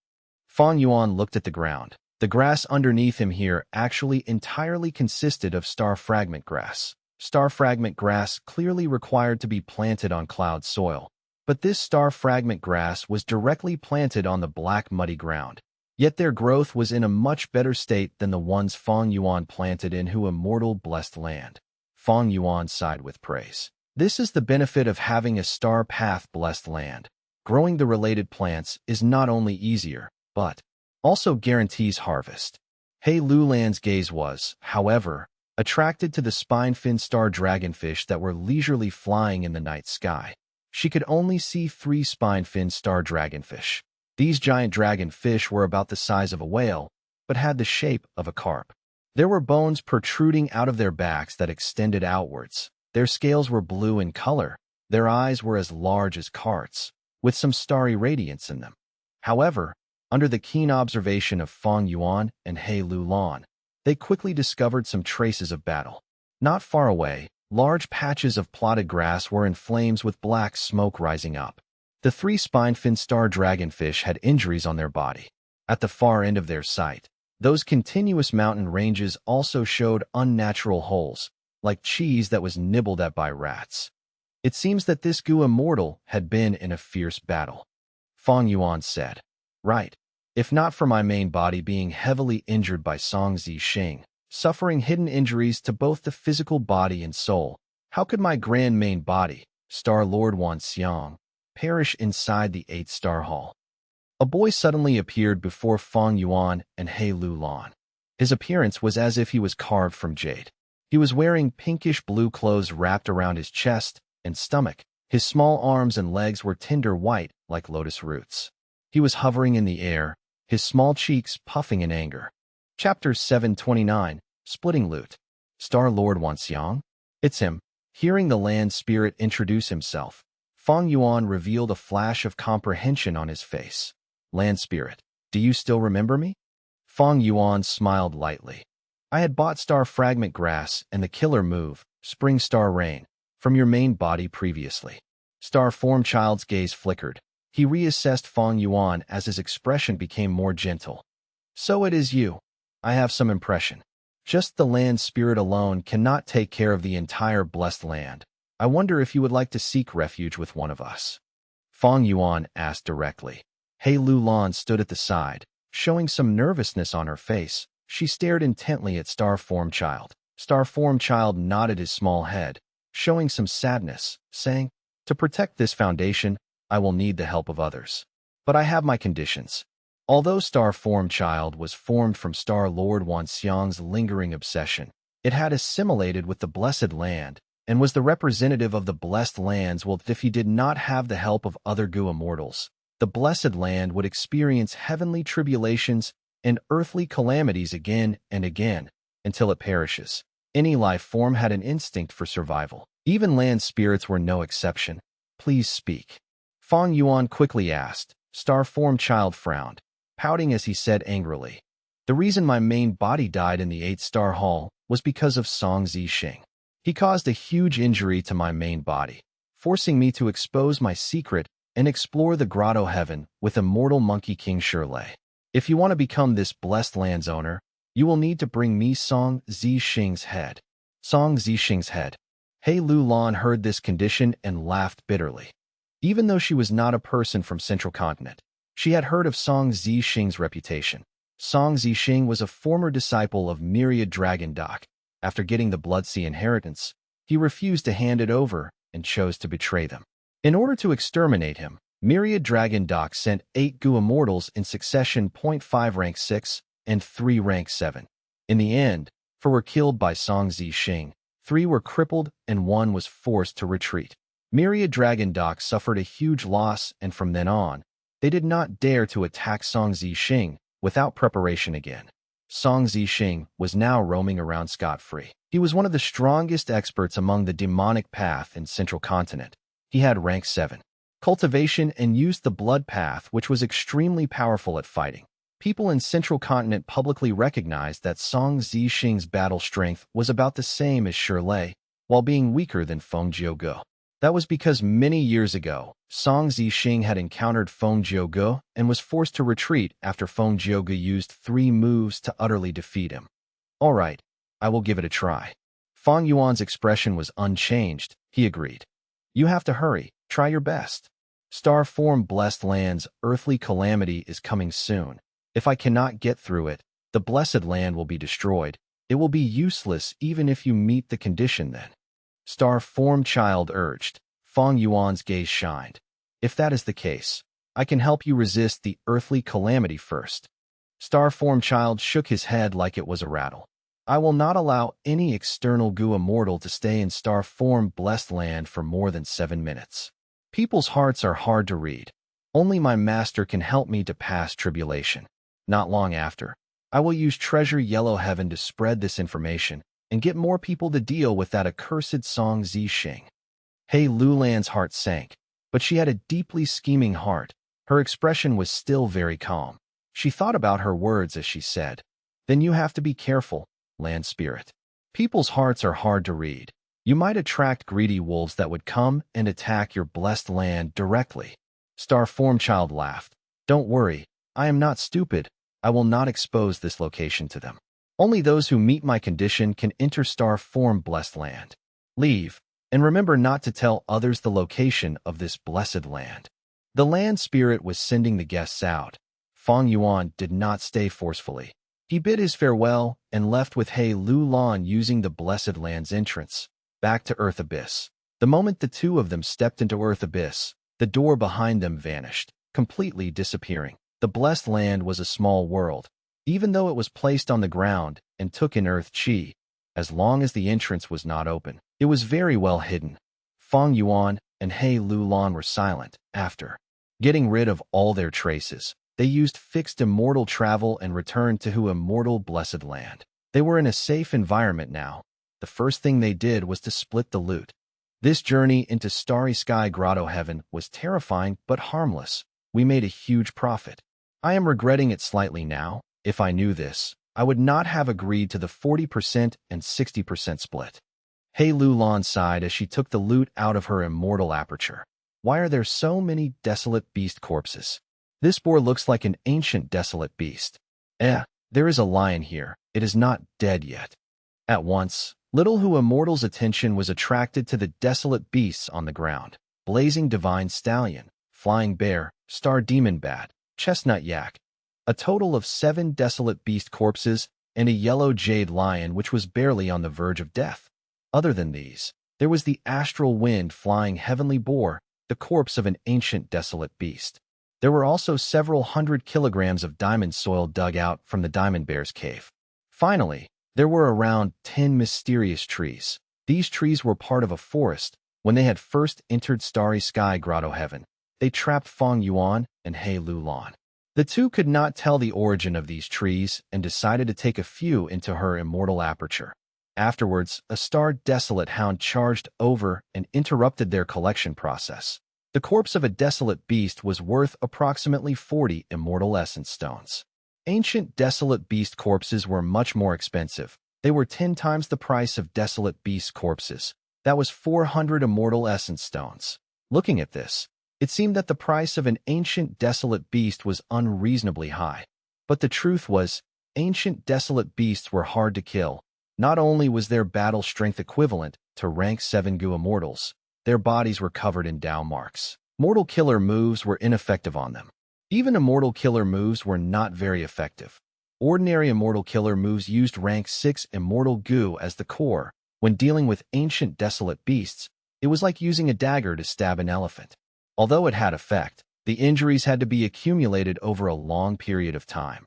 Fang Yuan looked at the ground. The grass underneath him here actually entirely consisted of star fragment grass. Star fragment grass clearly required to be planted on cloud soil. But this star fragment grass was directly planted on the black muddy ground. Yet their growth was in a much better state than the ones Fang Yuan planted in Hu immortal blessed land. Fang Yuan sighed with praise. This is the benefit of having a star path blessed land. Growing the related plants is not only easier, but also guarantees harvest. Hey Lu Lan's gaze was, however, attracted to the spine-fin star dragonfish that were leisurely flying in the night sky. She could only see 3 spine-fin star dragonfish. These giant dragonfish were about the size of a whale, but had the shape of a carp. There were bones protruding out of their backs that extended outwards. Their scales were blue in color. Their eyes were as large as carts, with some starry radiance in them. However, under the keen observation of Fang Yuan and Hey Lu Lan, they quickly discovered some traces of battle. Not far away, large patches of plotted grass were in flames with black smoke rising up. The 3 spine-fin star dragonfish had injuries on their body. At the far end of their sight, those continuous mountain ranges also showed unnatural holes, like cheese that was nibbled at by rats. It seems that this Gu immortal had been in a fierce battle. Fang Yuan said, Right. If not for my main body being heavily injured by Song Zixing, suffering hidden injuries to both the physical body and soul, how could my grand main body, Star Lord Wan Xiang, perish inside the 8-star hall? A boy suddenly appeared before Fang Yuan and Hey Lu Lan. His appearance was as if he was carved from jade. He was wearing pinkish-blue clothes wrapped around his chest and stomach. His small arms and legs were tender white like lotus roots. He was hovering in the air, his small cheeks puffing in anger. Chapter 729, Splitting Loot. Star Lord Wan Xiang? It's him. Hearing the land spirit introduce himself, Fang Yuan revealed a flash of comprehension on his face. Land spirit, do you still remember me? Fang Yuan smiled lightly. I had bought star fragment grass and the killer move, spring star rain, from your main body previously. Star form child's gaze flickered. He reassessed Fang Yuan as his expression became more gentle. So it is you. I have some impression. Just the land spirit alone cannot take care of the entire blessed land. I wonder if you would like to seek refuge with one of us. Fang Yuan asked directly. Hey Lu Lan stood at the side, showing some nervousness on her face. She stared intently at Star Form Child. Star Form Child nodded his small head, showing some sadness, saying, To protect this foundation, I will need the help of others. But I have my conditions. Although Star Form Child was formed from Star Lord Wan Xiang's lingering obsession, it had assimilated with the Blessed Land, and was the representative of the Blessed Lands. Well, if he did not have the help of other Gu immortals, the Blessed Land would experience heavenly tribulations and earthly calamities again and again. until it perishes. Any life form had an instinct for survival. Even land spirits were no exception. Please speak. Fang Yuan quickly asked. Star form child frowned, pouting as he said angrily. The reason my main body died in the 8-star hall was because of Song Zixing. He caused a huge injury to my main body, forcing me to expose my secret and explore the grotto heaven with immortal Monkey King Shirley. If you want to become this blessed land's owner, you will need to bring me Song Zixing's head. Song Zixing's head. He Lulan heard this condition and laughed bitterly. Even though she was not a person from Central Continent, she had heard of Song Zixing's reputation. Song Zixing was a former disciple of Myriad Dragon Doc. After getting the Bloodsea inheritance, he refused to hand it over and chose to betray them. In order to exterminate him, Myriad Dragon Doc sent 8 Gu Immortals in succession, 0.5 rank 6 and 3 rank 7. In the end, 4 were killed by Song Zixing, 3 were crippled, and 1 was forced to retreat. Myriad Dragon Doc suffered a huge loss, and from then on, they did not dare to attack Song Zixing without preparation again. Song Zixing was now roaming around scot-free. He was one of the strongest experts among the demonic path in Central Continent. He had rank 7 cultivation and used the blood path, which was extremely powerful at fighting. People in Central Continent publicly recognized that Song Zixing's battle strength was about the same as Shirley, while being weaker than Feng Jiuge. That was because many years ago, Song Zixing had encountered Feng Jiuge and was forced to retreat after Feng Jiuge used 3 moves to utterly defeat him. All right, I will give it a try. Fang Yuan's expression was unchanged. He agreed. You have to hurry. Try your best. Star form blessed land's earthly calamity is coming soon. If I cannot get through it, the blessed land will be destroyed. It will be useless even if you meet the condition then. Star form child urged. Fang Yuan's gaze shined. If that is the case, I can help you resist the earthly calamity first. Star form child shook his head like it was a rattle. I will not allow any external Gu Immortal to stay in star form blessed land for more than 7 minutes. People's hearts are hard to read. Only my master can help me to pass tribulation. Not long after, I will use Treasure Yellow Heaven to spread this information and get more people to deal with that accursed Song Zixing. He Lulan's heart sank, but she had a deeply scheming heart. Her expression was still very calm. She thought about her words as she said, Then you have to be careful, land spirit. People's hearts are hard to read. You might attract greedy wolves that would come and attack your blessed land directly. Star form child laughed. Don't worry, I am not stupid. I will not expose this location to them. Only those who meet my condition can enter star form blessed land. Leave, and remember not to tell others the location of this blessed land. The land spirit was sending the guests out. Fang Yuan did not stay forcefully. He bid his farewell and left with He Lulan using the blessed land's entrance, back to Earth Abyss. The moment the two of them stepped into Earth Abyss, the door behind them vanished, completely disappearing. The blessed land was a small world, even though it was placed on the ground and took in Earth Chi. As long as the entrance was not open, it was very well hidden. Fang Yuan and He Lulan were silent. After getting rid of all their traces, they used fixed immortal travel and returned to immortal blessed land. They were in a safe environment now. The first thing they did was to split the loot. This journey into Starry Sky Grotto Heaven was terrifying but harmless. We made a huge profit. I am regretting it slightly now. If I knew this, I would not have agreed to the 40% and 60% split. He Lulan sighed as she took the loot out of her immortal aperture. Why are there so many desolate beast corpses? This boar looks like an ancient desolate beast. There is a lion here. It is not dead yet. At once, Little Who Immortal's attention was attracted to the desolate beasts on the ground. Blazing Divine Stallion, Flying Bear, Star Demon Bat, Chestnut Yak. A total of 7 desolate beast corpses and a yellow jade lion which was barely on the verge of death. Other than these, there was the astral wind flying heavenly boar, the corpse of an ancient desolate beast. There were also several 100 kilograms of diamond soil dug out from the diamond bear's cave. Finally, there were around 10 mysterious trees. These trees were part of a forest. When they had first entered Starry Sky Grotto Heaven, they trapped Fang Yuan and He Lulan. The two could not tell the origin of these trees and decided to take a few into her immortal aperture. Afterwards, a starved desolate hound charged over and interrupted their collection process. The corpse of a desolate beast was worth approximately 40 immortal essence stones. Ancient desolate beast corpses were much more expensive. They were 10 times the price of desolate beast corpses. That was 400 immortal essence stones. Looking at this, it seemed that the price of an ancient desolate beast was unreasonably high. But the truth was, ancient desolate beasts were hard to kill. Not only was their battle strength equivalent to rank 7 Gu immortals, their bodies were covered in Dao marks. Mortal killer moves were ineffective on them. Even immortal killer moves were not very effective. Ordinary immortal killer moves used rank 6 immortal Gu as the core. When dealing with ancient desolate beasts, it was like using a dagger to stab an elephant. Although it had effect, the injuries had to be accumulated over a long period of time.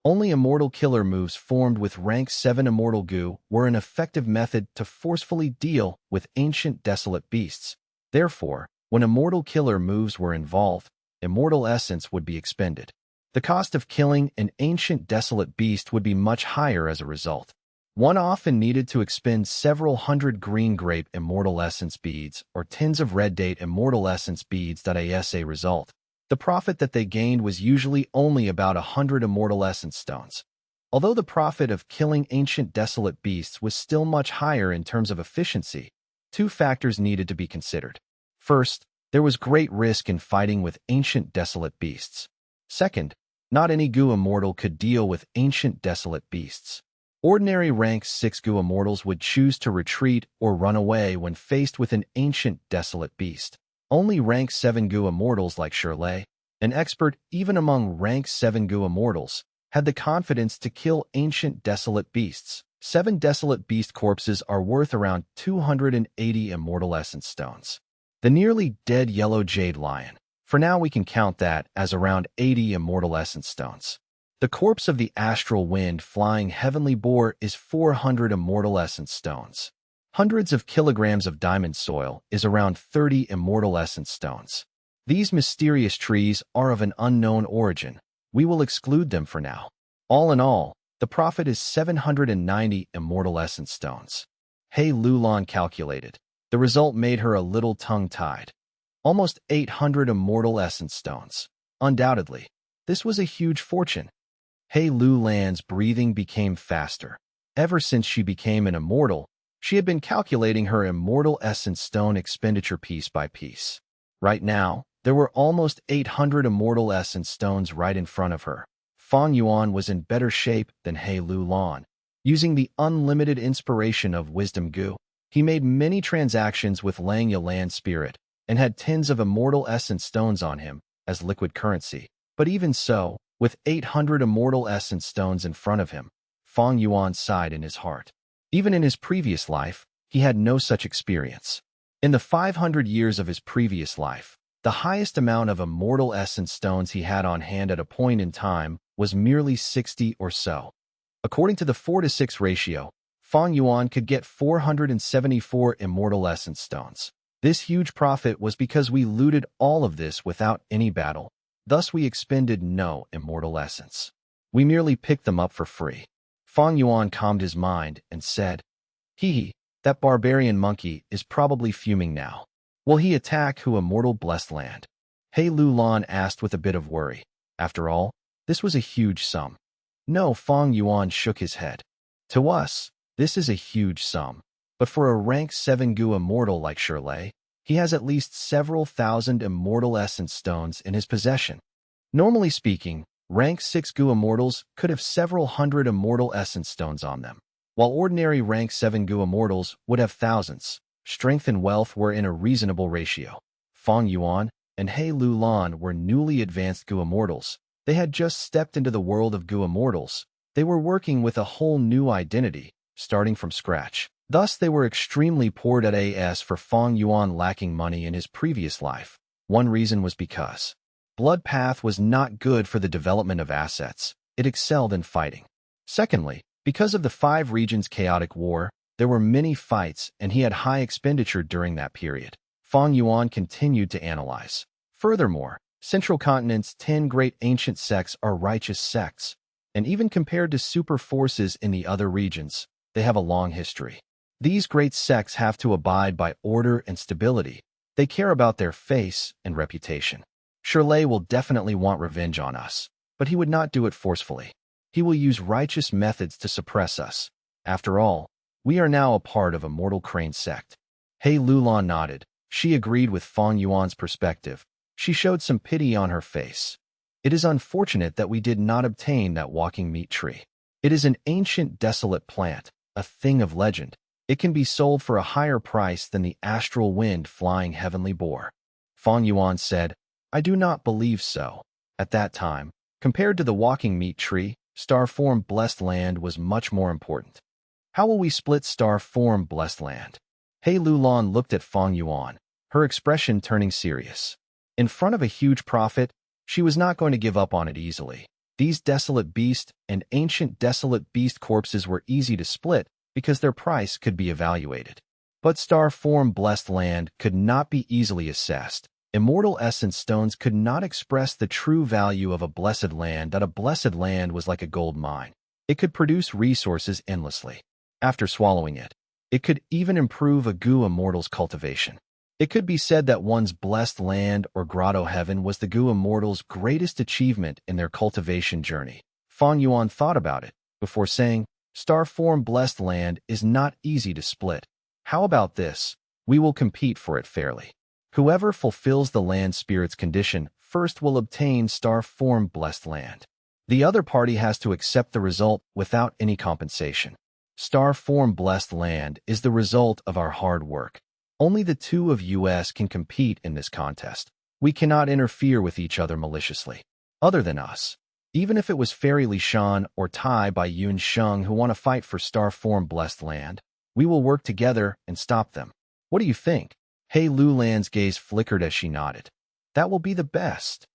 Only immortal killer moves formed with rank 7 immortal Gu were an effective method to forcefully deal with ancient desolate beasts. Therefore, when immortal killer moves were involved, immortal essence would be expended. The cost of killing an ancient desolate beast would be much higher as a result. One often needed to expend several hundred green grape immortal essence beads or tens of red date immortal essence beads. As a result, the profit that they gained was usually only about 100 immortal essence stones. Although the profit of killing ancient desolate beasts was still much higher in terms of efficiency, two factors needed to be considered. First, there was great risk in fighting with ancient desolate beasts. Second, not any Gu immortal could deal with ancient desolate beasts. Ordinary rank 6 Gu immortals would choose to retreat or run away when faced with an ancient desolate beast. Only rank 7 Gu immortals like Shirley, an expert even among rank 7 Gu immortals, had the confidence to kill ancient desolate beasts. 7 desolate beast corpses are worth around 280 immortal essence stones. The nearly dead yellow jade lion. For now we can count that as around 80 immortal essence stones. The corpse of the astral wind flying heavenly boar is 400 immortal essence stones. Hundreds of kilograms of diamond soil is around 30 immortal essence stones. These mysterious trees are of an unknown origin. We will exclude them for now. All in all, the profit is 790 immortal essence stones. Hey Lulan calculated. The result made her a little tongue-tied. Almost 800 immortal essence stones. Undoubtedly, this was a huge fortune. Hey Lulan's breathing became faster. Ever since she became an immortal, she had been calculating her immortal essence stone expenditure piece by piece. Right now, there were almost 800 immortal essence stones right in front of her. Fang Yuan was in better shape than He Lulan. Using the unlimited inspiration of Wisdom Gu, he made many transactions with Lang Yalan Spirit and had tens of immortal essence stones on him as liquid currency. But even so, with 800 immortal essence stones in front of him, Fang Yuan sighed in his heart. Even in his previous life, he had no such experience. In the 500 years of his previous life, the highest amount of immortal essence stones he had on hand at a point in time was merely 60 or so. According to the 4-to-6 ratio, Fang Yuan could get 474 immortal essence stones. This huge profit was because we looted all of this without any battle. Thus we expended no immortal essence. We merely picked them up for free. Fang Yuan calmed his mind and said, Hee, that barbarian monkey is probably fuming now. Will he attack who immortal blessed land? He Lulan asked with a bit of worry. After all, this was a huge sum. No, Fang Yuan shook his head. To us, this is a huge sum. But for a rank 7 Gu immortal like Shirley, he has at least several thousand immortal essence stones in his possession. Normally speaking, rank 6 Gu immortals could have several hundred immortal essence stones on them, while ordinary rank 7 Gu immortals would have thousands. Strength and wealth were in a reasonable ratio. Fang Yuan and He Lulan were newly advanced Gu immortals. They had just stepped into the world of Gu immortals. They were working with a whole new identity, starting from scratch. Thus, they were extremely poor. As for Fang Yuan lacking money in his previous life, one reason was because Blood Path was not good for the development of assets. It excelled in fighting. Secondly, because of the 5 regions chaotic war, there were many fights and he had high expenditure during that period. Fang Yuan continued to analyze. Furthermore, Central Continent's 10 great ancient sects are righteous sects, and even compared to super forces in the other regions, they have a long history. These great sects have to abide by order and stability. They care about their face and reputation. Shirley will definitely want revenge on us, but he would not do it forcefully. He will use righteous methods to suppress us. After all, we are now a part of a mortal crane sect. Hei Lulan nodded. She agreed with Fang Yuan's perspective. She showed some pity on her face. It is unfortunate that we did not obtain that walking meat tree. It is an ancient, desolate plant, a thing of legend. It can be sold for a higher price than the astral wind flying heavenly boar. Fang Yuan said, I do not believe so. At that time, compared to the walking meat tree, star-form blessed land was much more important. How will we split star-form blessed land? Hei Lulan looked at Fang Yuan, her expression turning serious. In front of a huge profit, she was not going to give up on it easily. These desolate beast and ancient desolate beast corpses were easy to split because their price could be evaluated. But star-form blessed land could not be easily assessed. Immortal essence stones could not express the true value of a blessed land. That a blessed land was like a gold mine. It could produce resources endlessly. After swallowing it, it could even improve a Gu immortal's cultivation. It could be said that one's blessed land or grotto heaven was the Gu immortal's greatest achievement in their cultivation journey. Fang Yuan thought about it before saying, Star-form blessed land is not easy to split. How about this? We will compete for it fairly. Whoever fulfills the land spirit's condition first will obtain star-form blessed land. The other party has to accept the result without any compensation. Star-form blessed land is the result of our hard work. Only the two of us can compete in this contest. We cannot interfere with each other maliciously. Other than us. Even if it was Fairy Li Shan or Tai by Yun Sheng who want to fight for star-form blessed land, we will work together and stop them. What do you think? Hei Lulan's gaze flickered as she nodded. That will be the best.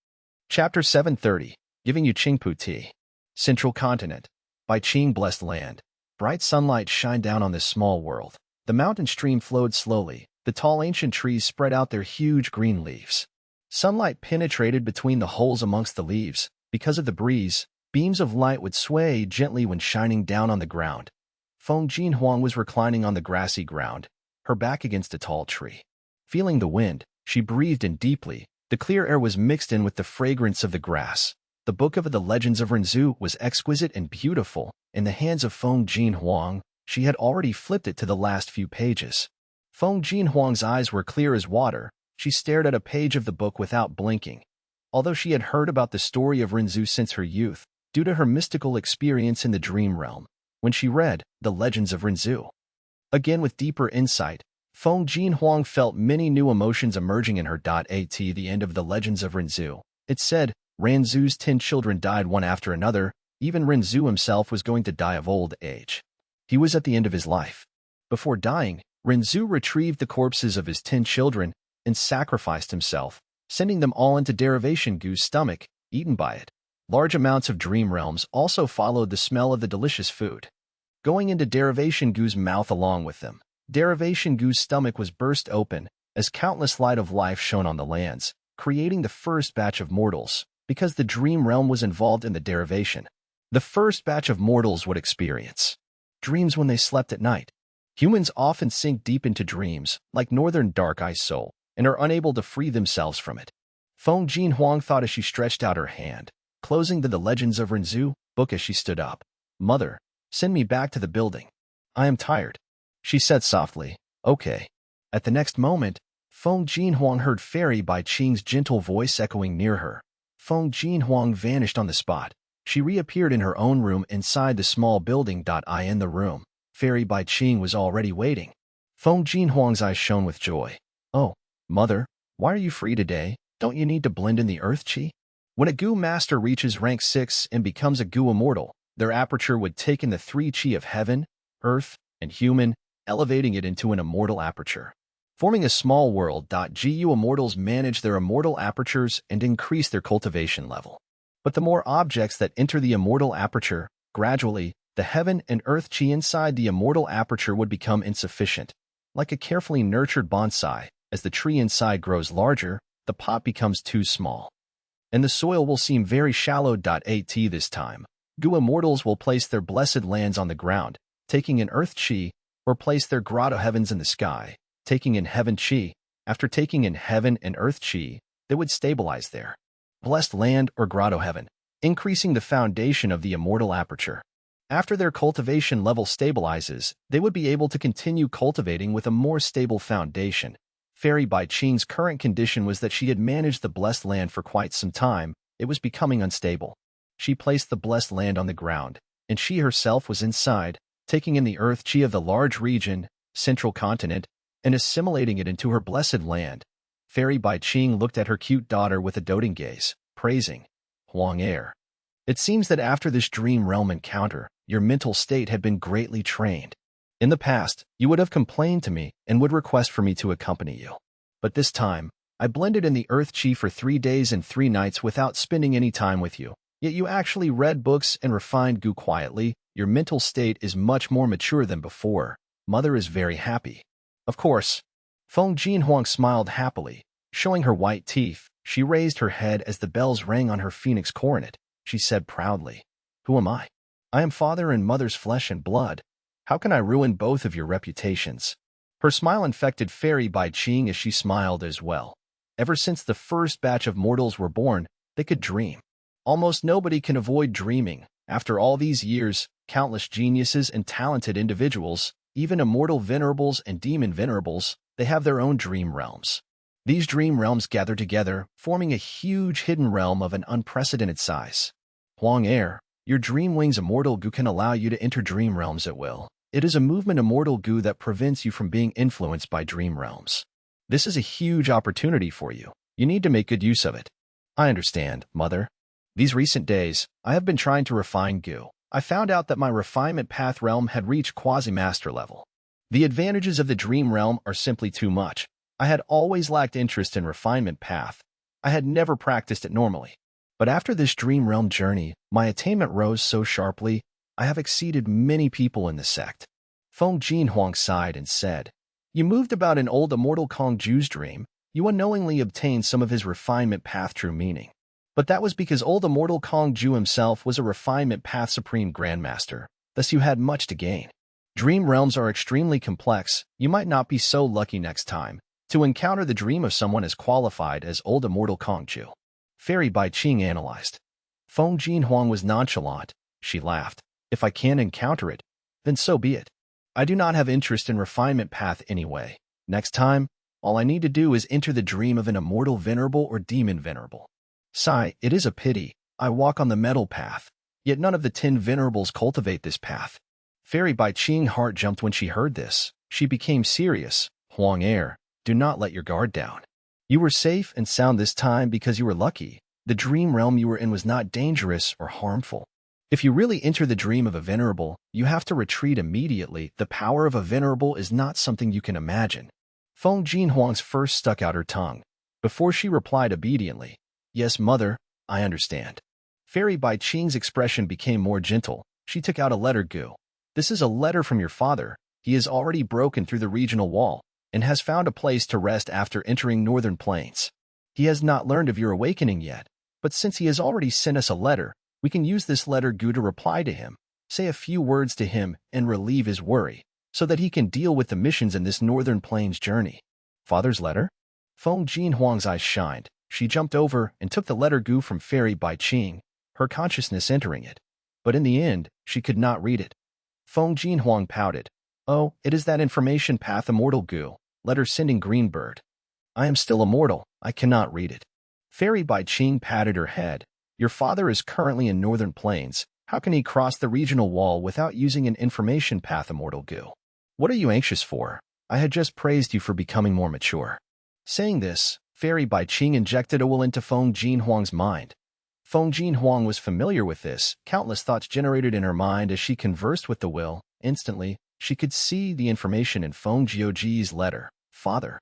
Chapter 730, Giving You Qingpu Tea. Central Continent. By Qing Blessed Land. Bright sunlight shined down on this small world. The mountain stream flowed slowly. The tall ancient trees spread out their huge green leaves. Sunlight penetrated between the holes amongst the leaves. Because of the breeze, beams of light would sway gently when shining down on the ground. Feng Jinhuang was reclining on the grassy ground, her back against a tall tree. Feeling the wind, she breathed in deeply. The clear air was mixed in with the fragrance of the grass. The book of the Legends of Renzu was exquisite and beautiful. In the hands of Feng Jinhuang, she had already flipped it to the last few pages. Feng Jinhuang's eyes were clear as water. She stared at a page of the book without blinking. Although she had heard about the story of Renzu since her youth, due to her mystical experience in the dream realm, when she read The Legends of Renzu. Again with deeper insight, Feng Jinhuang felt many new emotions emerging in her. At the end of The Legends of Renzu, it said, Renzu's 10 children died one after another. Even Renzu himself was going to die of old age. He was at the end of his life. Before dying, Renzu retrieved the corpses of his 10 children and sacrificed himself, sending them all into Derivation Gu's stomach, eaten by it. Large amounts of dream realms also followed the smell of the delicious food, going into Derivation Gu's mouth along with them. Derivation Gu's stomach was burst open as countless light of life shone on the lands, creating the first batch of mortals. Because the dream realm was involved in the derivation, the first batch of mortals would experience dreams when they slept at night. Humans often sink deep into dreams, like northern dark ice soul, and are unable to free themselves from it. Feng Jinhuang thought as she stretched out her hand, closing the Legends of Renzu book as she stood up. Mother, send me back to the building. I am tired. She said softly, Okay. At the next moment, Feng Jinhuang heard Fairy Bai Qing's gentle voice echoing near her. Feng Jinhuang vanished on the spot. She reappeared in her own room inside the small building. In the room, Fairy Bai Qing was already waiting. Feng Jinhuang's eyes shone with joy. Oh, Mother, why are you free today? Don't you need to blend in the earth chi? When a Gu master reaches rank 6 and becomes a Gu immortal, their aperture would take in the 3 chi of heaven, earth, and human, elevating it into an immortal aperture. Forming a small world. Gu immortals manage their immortal apertures and increase their cultivation level. But the more objects that enter the immortal aperture, gradually, the heaven and earth chi inside the immortal aperture would become insufficient. Like a carefully nurtured bonsai, as the tree inside grows larger, the pot becomes too small. and the soil will seem very shallow. At this time, Gu immortals will place their blessed lands on the ground, taking in earth chi, or place their grotto heavens in the sky, taking in heaven chi. After taking in heaven and earth chi, they would stabilize their blessed land or grotto heaven, increasing the foundation of the immortal aperture. After their cultivation level stabilizes, they would be able to continue cultivating with a more stable foundation. Fairy Bai Qing's current condition was that she had managed the blessed land for quite some time. It was becoming unstable. She placed the blessed land on the ground, and she herself was inside, taking in the earth chi of the large region, central continent, and assimilating it into her blessed land. Fairy Bai Qing looked at her cute daughter with a doting gaze, praising Huang Er. It seems that after this dream realm encounter, your mental state had been greatly trained. In the past, you would have complained to me and would request for me to accompany you. But this time, I blended in the earth chi for 3 days and 3 nights without spending any time with you. Yet you actually read books and refined Gu quietly. Your mental state is much more mature than before. Mother is very happy. Of course. Feng Jinhuang smiled happily. Showing her white teeth, she raised her head as the bells rang on her phoenix coronet. She said proudly, "Who am I? I am father and mother's flesh and blood. How can I ruin both of your reputations?" Her smile infected Fairy Bai Qing as she smiled as well. Ever since the first batch of mortals were born, they could dream. Almost nobody can avoid dreaming. After all these years, countless geniuses and talented individuals, even immortal venerables and demon venerables, they have their own dream realms. These dream realms gather together, forming a huge hidden realm of an unprecedented size. Huang Er, your dream wings immortal Gu can allow you to enter dream realms at will. It is a movement immortal Gu that prevents you from being influenced by dream realms. This is a huge opportunity for you. You need to make good use of it. I understand, Mother. These recent days, I have been trying to refine Gu. I found out that my refinement path realm had reached quasi-master level. The advantages of the dream realm are simply too much. I had always lacked interest in refinement path. I had never practiced it normally. But after this dream realm journey, my attainment rose so sharply, I have exceeded many people in the sect. Feng Jinhuang sighed and said, "You moved about an old immortal Kong Ju's dream. You unknowingly obtained some of his refinement path true meaning. But that was because old immortal Kong Ju himself was a refinement path supreme grandmaster. Thus you had much to gain. Dream realms are extremely complex. You might not be so lucky next time to encounter the dream of someone as qualified as old immortal Kong Ju." Fairy Bai Qing analyzed. Feng Jinhuang was nonchalant. She laughed. "If I can't encounter it, then so be it. I do not have interest in refinement path anyway. Next time, all I need to do is enter the dream of an immortal venerable or demon venerable. Sigh, it is a pity. I walk on the metal path, yet none of the 10 venerables cultivate this path." Fairy Bai Qing's heart jumped when she heard this. She became serious. "Huang Er, do not let your guard down. You were safe and sound this time because you were lucky. The dream realm you were in was not dangerous or harmful. If you really enter the dream of a venerable, you have to retreat immediately. The power of a venerable is not something you can imagine." Feng Jinhuang's first stuck out her tongue. Before she replied obediently, "Yes, Mother, I understand." Fairy Bai Qing's expression became more gentle. She took out a letter. "Gu. This is a letter from your father. He has already broken through the regional wall and has found a place to rest after entering northern plains. He has not learned of your awakening yet, but since he has already sent us a letter, we can use this letter Gu to reply to him, say a few words to him, and relieve his worry, so that he can deal with the missions in this northern plains journey." Father's letter? Feng Jinhuang's eyes shined. She jumped over and took the letter Gu from Fairy Bai Qing, her consciousness entering it. But in the end, she could not read it. Feng Jinhuang pouted. "Oh, it is that information path immortal Gu. Letter sending Greenbird. I am still immortal. I cannot read it." Fairy Bai Qing patted her head. "Your father is currently in northern plains. How can he cross the regional wall without using an information path immortal Gu? What are you anxious for? I had just praised you for becoming more mature." Saying this, Fairy Bai Qing injected a will into Feng Jinhuang's mind. Feng Jinhuang was familiar with this. Countless thoughts generated in her mind as she conversed with the will. Instantly, she could see the information in Feng Jiuji's letter. "Father."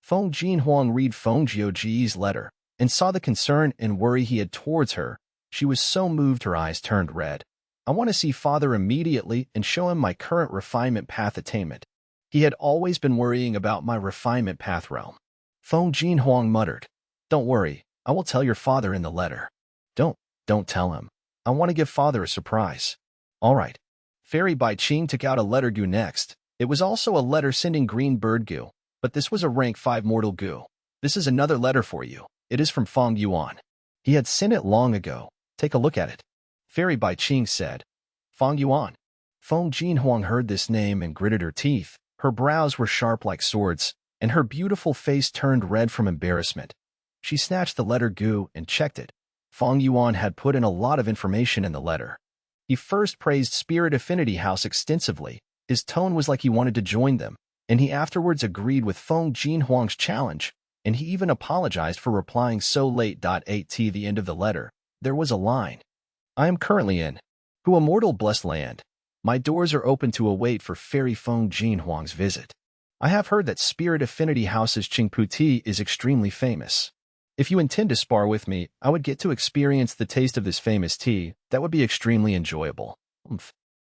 Feng Jinhuang read Feng Jiuji's letter and saw the concern and worry he had towards her. She was so moved her eyes turned red. "I want to see Father immediately and show him my current refinement path attainment. He had always been worrying about my refinement path realm." Feng Jinhuang muttered, "Don't worry, I will tell your father in the letter. Don't tell him. I want to give father a surprise. All right. Fairy Bai Ching took out a letter goo next. It was also a letter sending green bird goo, but this was a rank 5 mortal goo. This is another letter for you. It is from Fang Yuan. He had sent it long ago. Take a look at it. Fairy Bai Ching said. Fang Yuan. Feng Jinhuang heard this name and gritted her teeth. Her brows were sharp like swords, and her beautiful face turned red from embarrassment. She snatched the letter goo and checked it. Fang Yuan had put in a lot of information in the letter. He first praised Spirit Affinity House extensively. His tone was like he wanted to join them, and he afterwards agreed with Feng Jinhuang's challenge, and he even apologized for replying so late. At the end of the letter, there was a line. I am currently in Who Immortal Blessed Land. My doors are open to await for Fairy Feng Jinhuang's visit. I have heard that Spirit Affinity House's Qingpu tea is extremely famous. If you intend to spar with me, I would get to experience the taste of this famous tea. That would be extremely enjoyable.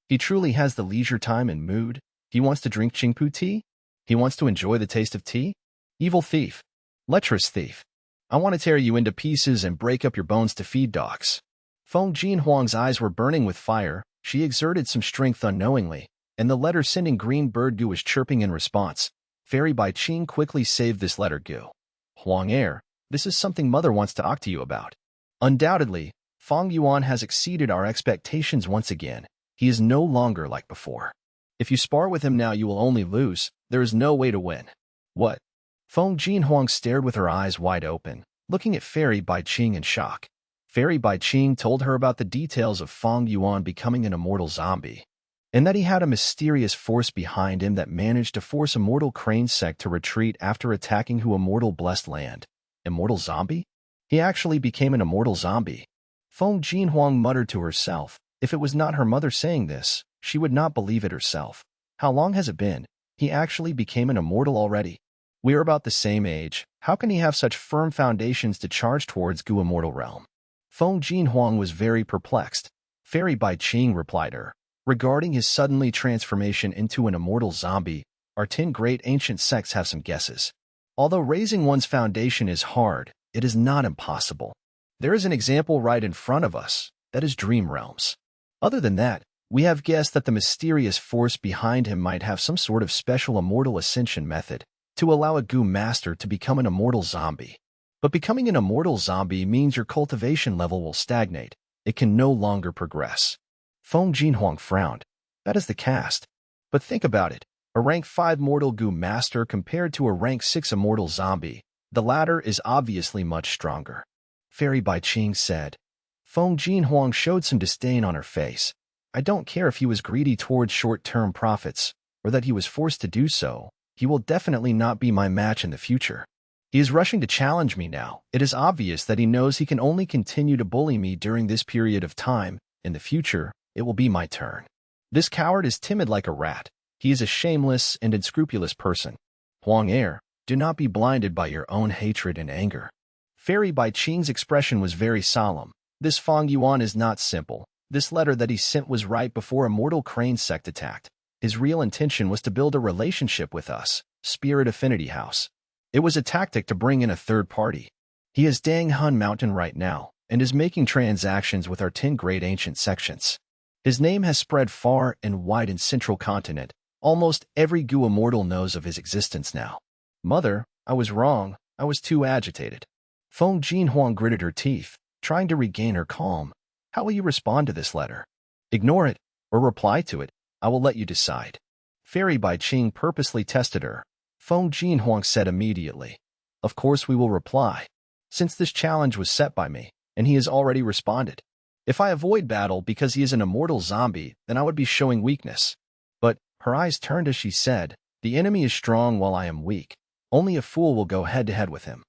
He truly has the leisure time and mood. He wants to drink Qingpu tea? He wants to enjoy the taste of tea? Evil thief. Lecherous thief. I want to tear you into pieces and break up your bones to feed dogs. Feng Jinhuang's eyes were burning with fire. She exerted some strength unknowingly, and the letter sending green bird goo was chirping in response. Fairy Bai Ching quickly saved this letter goo. Huang Air, this is something Mother wants to talk to you about. Undoubtedly, Fang Yuan has exceeded our expectations once again. He is no longer like before. If you spar with him now, you will only lose. There is no way to win. What? Feng Jinhuang stared with her eyes wide open, looking at Fairy Bai Ching in shock. Fairy Bai Ching told her about the details of Fang Yuan becoming an immortal zombie, and that he had a mysterious force behind him that managed to force Immortal Crane sect to retreat after attacking Who Immortal Blessed Land. Immortal zombie? He actually became an immortal zombie. Feng Jinhuang muttered to herself. If it was not her mother saying this, she would not believe it herself. How long has it been? He actually became an immortal already. We are about the same age. How can he have such firm foundations to charge towards Gu Immortal Realm? Feng Jinhuang was very perplexed. Fairy Bai Ching replied her. Regarding his suddenly transformation into an immortal zombie, our 10 great ancient sects have some guesses. Although raising one's foundation is hard, it is not impossible. There is an example right in front of us, that is Dream Realms. Other than that, we have guessed that the mysterious force behind him might have some sort of special immortal ascension method to allow a Gu master to become an immortal zombie. But becoming an immortal zombie means your cultivation level will stagnate. It can no longer progress. Feng Jinhuang frowned. That is the cast. But think about it. A rank 5 mortal Gu master compared to a rank 6 immortal zombie. The latter is obviously much stronger. Fairy Bai Ching said. Feng Jinhuang showed some disdain on her face. I don't care if he was greedy towards short-term profits, or that he was forced to do so. He will definitely not be my match in the future. He is rushing to challenge me now. It is obvious that he knows he can only continue to bully me during this period of time. In the future, it will be my turn. This coward is timid like a rat. He is a shameless and unscrupulous person. Huang Air, do not be blinded by your own hatred and anger. Fairy Bai Ching's expression was very solemn. This Fang Yuan is not simple. This letter that he sent was right before Immortal Crane sect attacked. His real intention was to build a relationship with us, Spirit Affinity House. It was a tactic to bring in a third party. He is Dang Hun Mountain right now, and is making transactions with our 10 great ancient sections. His name has spread far and wide in Central Continent. Almost every Gu Immortal knows of his existence now. Mother, I was wrong. I was too agitated. Feng Jinhuang gritted her teeth, trying to regain her calm. How will you respond to this letter? Ignore it, or reply to it. I will let you decide. Fairy Bai Ching purposely tested her. Feng Jinhuang said immediately. Of course we will reply. Since this challenge was set by me, and he has already responded. If I avoid battle because he is an immortal zombie, then I would be showing weakness. But her eyes turned as she said, the enemy is strong while I am weak. Only a fool will go head-to-head with him.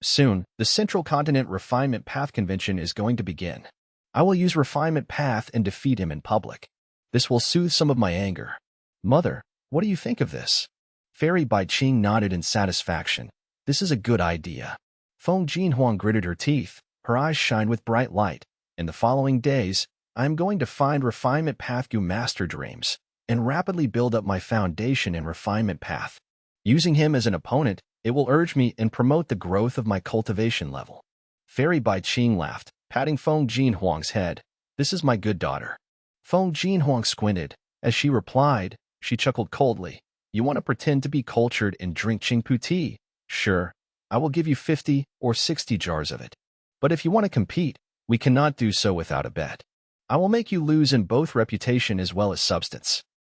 Soon, the Central Continent Refinement Path Convention is going to begin. I will use Refinement Path and defeat him in public. This will soothe some of my anger. Mother, what do you think of this? Fairy Bai Ching nodded in satisfaction. This is a good idea. Feng Jinhuang gritted her teeth. Her eyes shined with bright light. In the following days, I am going to find Refinement Path Gu Master Dreams and rapidly build up my foundation in Refinement Path. Using him as an opponent, It will urge me and promote the growth of my cultivation level. Fairy Bai Qing laughed, patting Feng Jinhuang's head. This is my good daughter. Feng Jinhuang squinted. As she replied, she chuckled coldly. You want to pretend to be cultured and drink Qingpu tea? Sure, I will give you 50 or 60 jars of it. But if you want to compete, we cannot do so without a bet. I will make you lose in both reputation as well as substance.